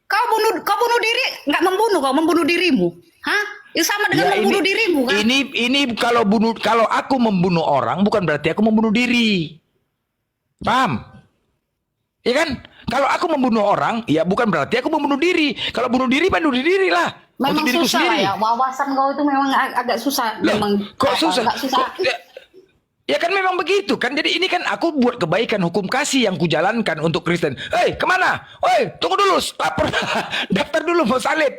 Kau bunuh diri, nggak membunuh, kau membunuh dirimu. Hah? Itu sama dengan Ya, membunuh dirimu kan? Ini kalau aku membunuh orang bukan berarti aku membunuh diri. Paham? Ya kan? Kalau aku membunuh orang, ya bukan berarti aku membunuh diri. Kalau bunuh diri lah. Memang untuk diriku susah lah sendiri. ya. Wawasan kau itu memang agak susah. Loh, memang kok apa, susah? agak susah. Ya kan memang begitu kan. Jadi ini kan aku buat kebaikan hukum kasih yang kujalankan untuk Kristen. Hei, kemana? Hei, tunggu dulu. Lapor. Daftar dulu mau salib.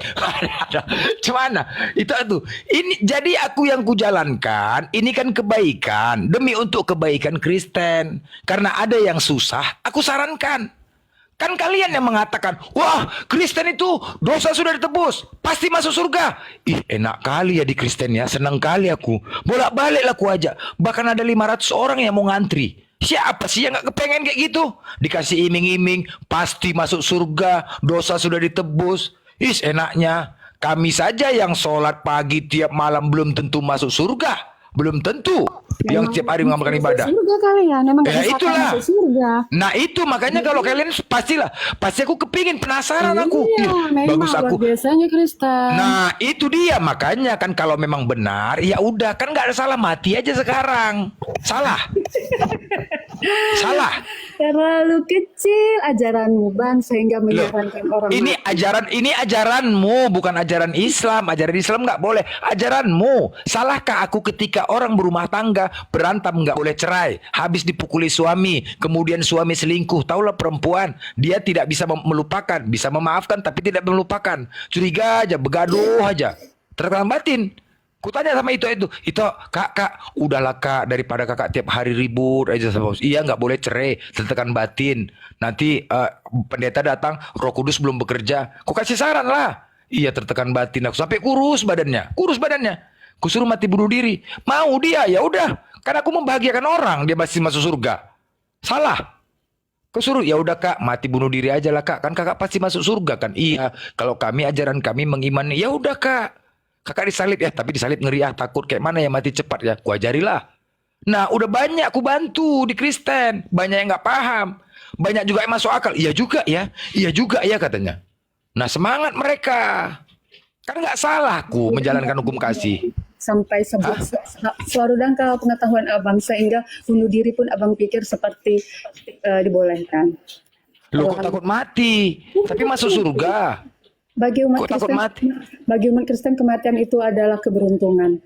Cemana? Itu. Ini jadi aku yang kujalankan. Ini kan kebaikan demi untuk kebaikan Kristen. Karena ada yang susah, aku sarankan. Kan kalian yang mengatakan, wah Kristen itu dosa sudah ditebus, pasti masuk surga. Ih enak kali ya di Kristen ya, senang kali aku. Bolak-balik lah aku aja. Bahkan ada 500 orang yang mau ngantri. Siapa sih yang gak kepengen kayak gitu? Dikasih iming-iming, pasti masuk surga, dosa sudah ditebus. Ih enaknya, kami saja yang sholat pagi tiap malam belum tentu masuk surga. Belum tentu yang tiap hari mengamalkan ibadah. Surga kalian, memang Ya, nggak bisa itulah. masuk surga. Nah itu makanya kalau kalian pasti aku kepingin penasaran aku. Iya, Ih, memang bagus aku. luar biasanya Kristen. Nah itu dia makanya kan kalau memang benar ya udah kan nggak ada salah mati aja sekarang. Salah. Salah. Terlalu kecil ajaranmu Bang sehingga menyarankan orang Ini ajaranmu bukan ajaran Islam. Ajaran Islam nggak boleh. Ajaranmu. Salahkah aku ketika orang berumah tangga berantem nggak boleh cerai, habis dipukuli suami, kemudian suami selingkuh, taulah perempuan, dia tidak bisa melupakan, bisa memaafkan tapi tidak melupakan, curiga aja, begaduh aja, tertekan batin. Kutanya sama itu, kak, udahlah kak, daripada kakak tiap hari ribut aja sama iya nggak boleh cerai, tertekan batin. Nanti pendeta datang, Roh Kudus belum bekerja, ku kasih saran lah. Iya tertekan batin, aku sampai kurus badannya. Kusuruh mati bunuh diri, mau dia ya udah, kan aku membahagiakan orang, dia masih masuk surga. Salah. Kusuruh ya udah kak, mati bunuh diri aja lah kak, kan kakak pasti masuk surga kan. Iya, kalau kami ajaran kami mengimani, ya udah kak. Kakak disalib ya, tapi disalib ngeri takut kayak mana ya mati cepat ya, ku ajarilah. Nah udah banyak aku bantu di Kristen, banyak yang nggak paham, banyak juga yang masuk akal, iya juga ya katanya. Nah, semangat mereka. Kan nggak salah aku menjalankan hukum kasih. Sampai seluruh pengetahuan abang, sehingga bunuh diri pun abang pikir seperti dibolehkan. Loh, kok takut mati? Tapi masuk surga. Bagi umat Kok takut Kristen, mati? bagi umat Kristen kematian itu adalah keberuntungan.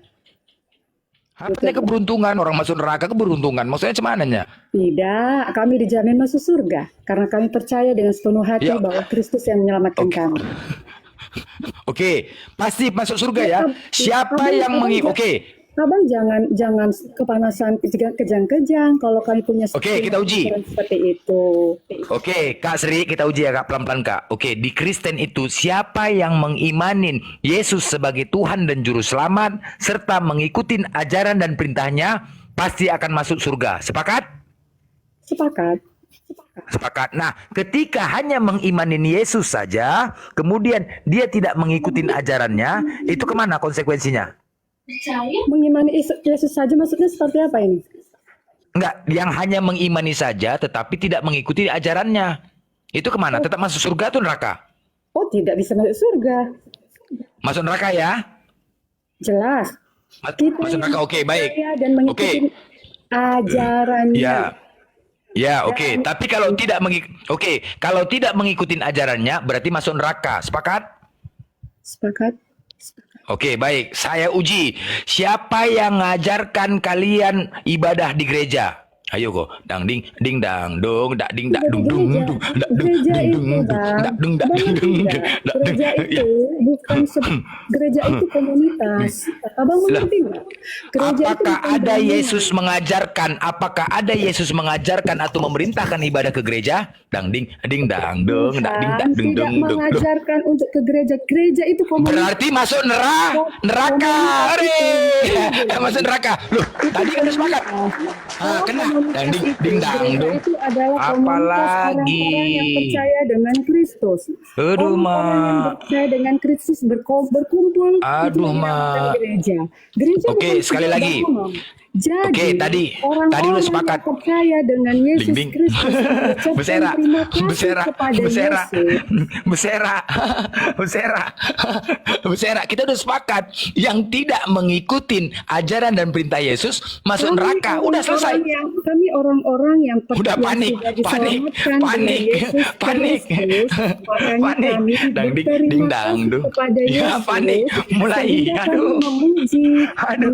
Apanya keberuntungan? Orang masuk neraka keberuntungan. Maksudnya cumananya? Tidak, kami dijamin masuk surga karena kami percaya dengan sepenuh hati Ya. bahwa Kristus yang menyelamatkan kami. Oke, pasti masuk surga ya. Siapa yang Abang jangan kepanasan kejang-kejang kalau kami punya Oke, kita uji. pikiran seperti itu. Oke, Kak Sri, kita uji ya Kak, pelan-pelan Kak. Oke, di Kristen itu siapa yang mengimanin Yesus sebagai Tuhan dan Juru Selamat, serta mengikuti ajaran dan perintahnya, pasti akan masuk surga. Sepakat? Sepakat. Sepakat. Nah, ketika hanya mengimanin Yesus saja, kemudian dia tidak mengikuti ajarannya, itu kemana konsekuensinya? Mengimani Yesus saja maksudnya seperti apa ini? Enggak, yang hanya mengimani saja tetapi tidak mengikuti ajarannya. Itu kemana? Tetap masuk surga atau neraka? Oh, tidak bisa masuk surga. Masuk neraka ya? Jelas. Masuk neraka, oke, baik. Dan mengikuti ajarannya. Ya. Ya, oke. Tapi kalau kalau tidak mengikuti ajarannya berarti masuk neraka. Sepakat? Sepakat. Oke, baik. Saya uji. Siapa yang ngajarkan kalian ibadah di gereja? Ayo kok. Dang ding ding dang dong dak ding dak dung dung dung dak dung Gereja dung itu, dung Bang. dak dung dak ding dung dak dung. Gereja itu bukan gereja itu komunitas. Abang mengerti nggak? Gereja itu Apakah bukan ada bangunan. Yesus mengajarkan? Apakah ada Yesus mengajarkan atau memerintahkan ibadah ke gereja? Dang ding ding dang dong dak ding dak dung Tidak dung dung. mengajarkan untuk ke gereja. Gereja itu komunitas. Berarti masuk neraka. Masuk neraka. Loh, tadi kan udah sepakat. Kena. Dang ding ding dang Gereja dong. itu adalah komunitas Apalagi. orang-orang yang percaya dengan Kristus. Aduh, Orang-orang yang Ma. percaya dengan Kristus berkumpul. Aduh, itu Ma. dinamakan gereja. Gereja Oke, bukan sekali sebuah lagi. bangunan. Jadi, Oke, tadi orang-orang udah sepakat. yang percaya dengan Yesus Ding, ding. Kristus mengucapkan Besera, terima kasih besera, kepada besera, Yesus. besera, besera, besera. Kita udah sepakat. Yang tidak mengikuti ajaran dan perintah Yesus masuk neraka. Udah selesai. Kami orang-orang yang Udah yang panik, sudah panik, diselamatkan panik, dengan Yesus panik, Kristus, makanya panik. kami Dang, ding, berterima ding, dang, kasih dung. kepada Ya, Yesus. panik. Mulai. Sehingga kami Aduh. memuji. Aduh.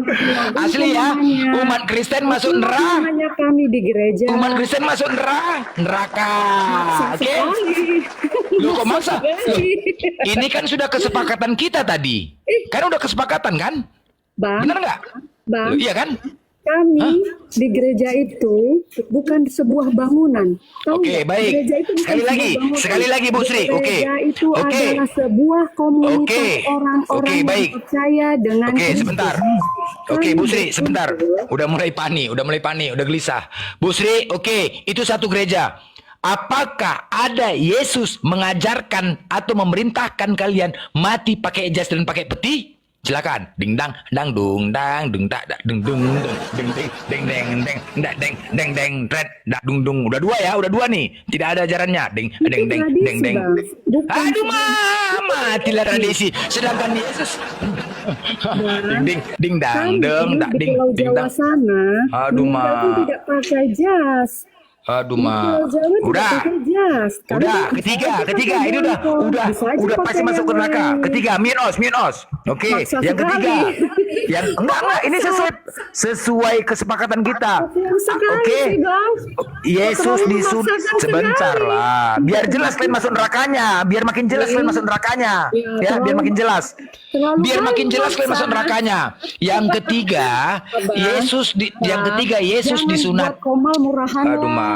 Asli ya, umat Kristen masuk neraka. Hanya kami di gereja. Umat Kristen masuk neraka. Oke? Lu kok maksa? Loh, ini kan sudah kesepakatan kita tadi. Kan udah kesepakatan kan? Bang, Benar nggak? Bang, Loh, iya kan? kami di gereja itu bukan sebuah bangunan. Tahu Oke, nggak? baik. Gereja itu bukan Sekali sebuah lagi, bangunan. sekali lagi, Bu Sri. Oke. Gereja itu Oke. adalah sebuah komunitas Oke. orang-orang Oke, yang baik. percaya dengan Oke, Kristus. sebentar. Oke, Bu Sri, sebentar. Udah mulai panik, udah gelisah. Bu Sri, oke, itu satu gereja. Apakah ada Yesus mengajarkan atau memerintahkan kalian mati pakai jas dan pakai peti? Silakan. Ding dang dang dung dang tak dak dung dung ding ding ding deng deng dak deng deng deng red dak dung dung. Udah dua nih. Tidak ada ajarannya. Ding deng deng deng deng. Aduh, matilah tradisi. Sedangkan Yesus ding ding dang deng dak Di ding Pulau ding Jawa dang. sana, Aduh, meninggal pun Ma. tidak pakai jas. Aduh, Di Ma. Pulau Jawa tidak Udah. pakai jas. Kami Udah, bisa ketiga, aja ketiga. pakai Ini jenggot, udah bisa aja pasti pakai masuk ke yang neraka. lain. Ketiga, minos. Oke, Maksa yang sekali. ketiga. Yang enggak, ini sesuai kesepakatan kita. Sekali Oke. sih, Bang. Yesus Terlalu disun memaksakan sebentar sekali. lah. Biar jelas kalian masuk nerakanya, biar makin jelas kalian masuk nerakanya. Ya, biar makin jelas. Biar makin jelas kalian masuk nerakanya. Yang ketiga, Yesus disunat. Buat komal murahan Aduh, lah. Ma.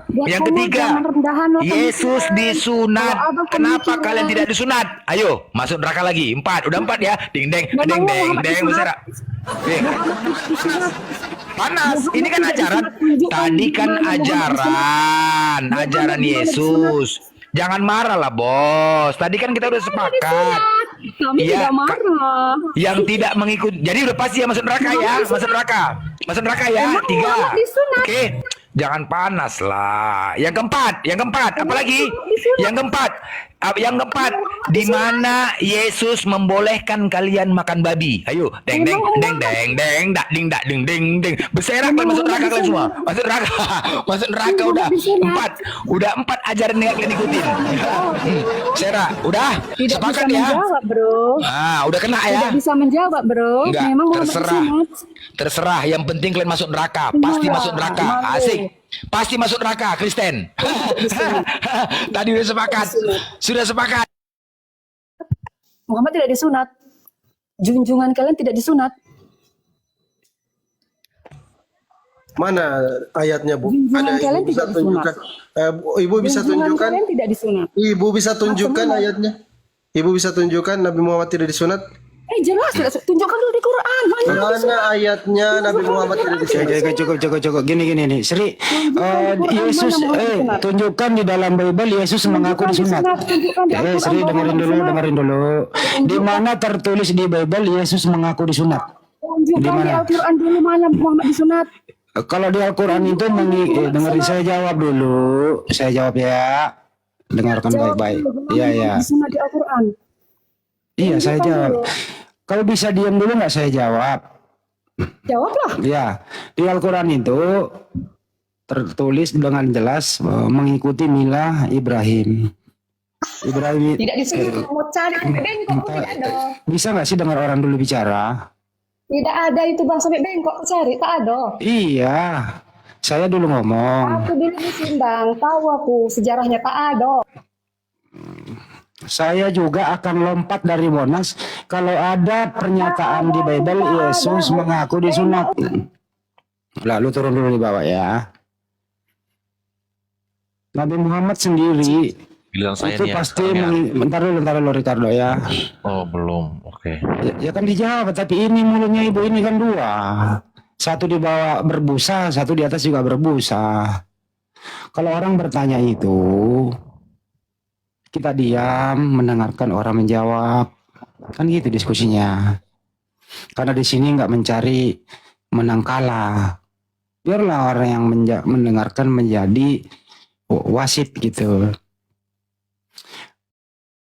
Buat Yang komal ketiga, jangan rendahan lah Yesus pemikiran. disunat. Kalau abang Kenapa pemikiran. kalian tidak disunat? Ayo, masuk neraka lagi. 4, udah 4 ya. Ding deng, deng deng, deng besar. Panas. Ini kan ajaran. Tadi kan ajaran Yesus. Jangan marah lah, Bos. Tadi kan kita udah sepakat. Kami Iya, tidak marah. Yang tidak mengikut. Jadi udah pasti ya masuk neraka ya. Masuk neraka. Masuk neraka ya. Emang 3. Muhammad disunat? Oke. Jangan panas lah. Yang keempat. Apalagi? Yang keempat. Di mana Yesus membolehkan kalian makan babi? Ayo, deng deng deng deng deng dak ding dak ding ding ding. Berserak kalian masuk neraka kalian semua. Masuk neraka. Masuk neraka udah empat ajaran yang kalian ikutin. Serak, udah Tidak sepakat bisa ya. menjawab, bro. Udah kena ya. Tidak bisa menjawab, bro. Enggak, Memang Muhammad terserah. disunat. Terserah, yang penting kalian masuk neraka. Pasti Iya, masuk neraka. malu. Asik. Pasti masuk neraka, Kristen. Tadi udah sepakat. Sudah sepakat. Muhammad tidak disunat. Junjungan kalian tidak disunat. Mana ayatnya, Bu? Junjungan kalian Ibu bisa tidak tunjukkan. Ibu bisa Junjungan tunjukkan. kalian tidak disunat. Ibu bisa tunjukkan Maksudnya- ayatnya. Ibu bisa tunjukkan Nabi Muhammad tidak disunat. Jelas tidak. Tunjukkan dulu di Quran. Mana ayatnya Nabi Muhammad tidak disunat? Cukup. Gini nih, Sri. Yesus, tunjukkan di dalam Bible Yesus mengaku disunat. Sri, dengerin dulu. Di mana tertulis di Bible Yesus mengaku disunat? Tunjukkan di Al-Quran dulu mana Muhammad disunat. Kalau di Al-Quran itu dengerin saya jawab dulu. Saya jawab ya. Dengarkan baik-baik. Iya. Disunat di Al-Quran. Iya, saya jawab. Kalau bisa diam dulu nggak saya jawab. Jawablah. Ya, di Al-Quran itu tertulis dengan jelas mengikuti milah Ibrahim. Ibrahim Tidak disunat. Mau cari bengkok tidak ada. bisa nggak sih dengar orang dulu bicara? Tidak ada itu bang sampai bengkok cari tak ada. Iya, saya dulu ngomong. Aku dulu di sini bang tahu aku sejarahnya tak ada. Saya juga akan lompat dari Monas kalau ada pernyataan di Bible Yesus mengaku disunat. Lalu turun dulu di bawah ya. Nabi Muhammad sendiri Giliran saya itu nih ya, pasti sekarang ya. bentar dulu Ricardo ya. Oh belum, oke. Ya kan dijawab, tapi ini mulutnya ibu ini kan dua. Satu di bawah berbusa, satu di atas juga berbusa. Kalau orang bertanya itu, kita diam, mendengarkan orang menjawab. Kan gitu diskusinya. Karena di sini nggak mencari menang kalah. Biarlah orang yang mendengarkan menjadi wasit gitu.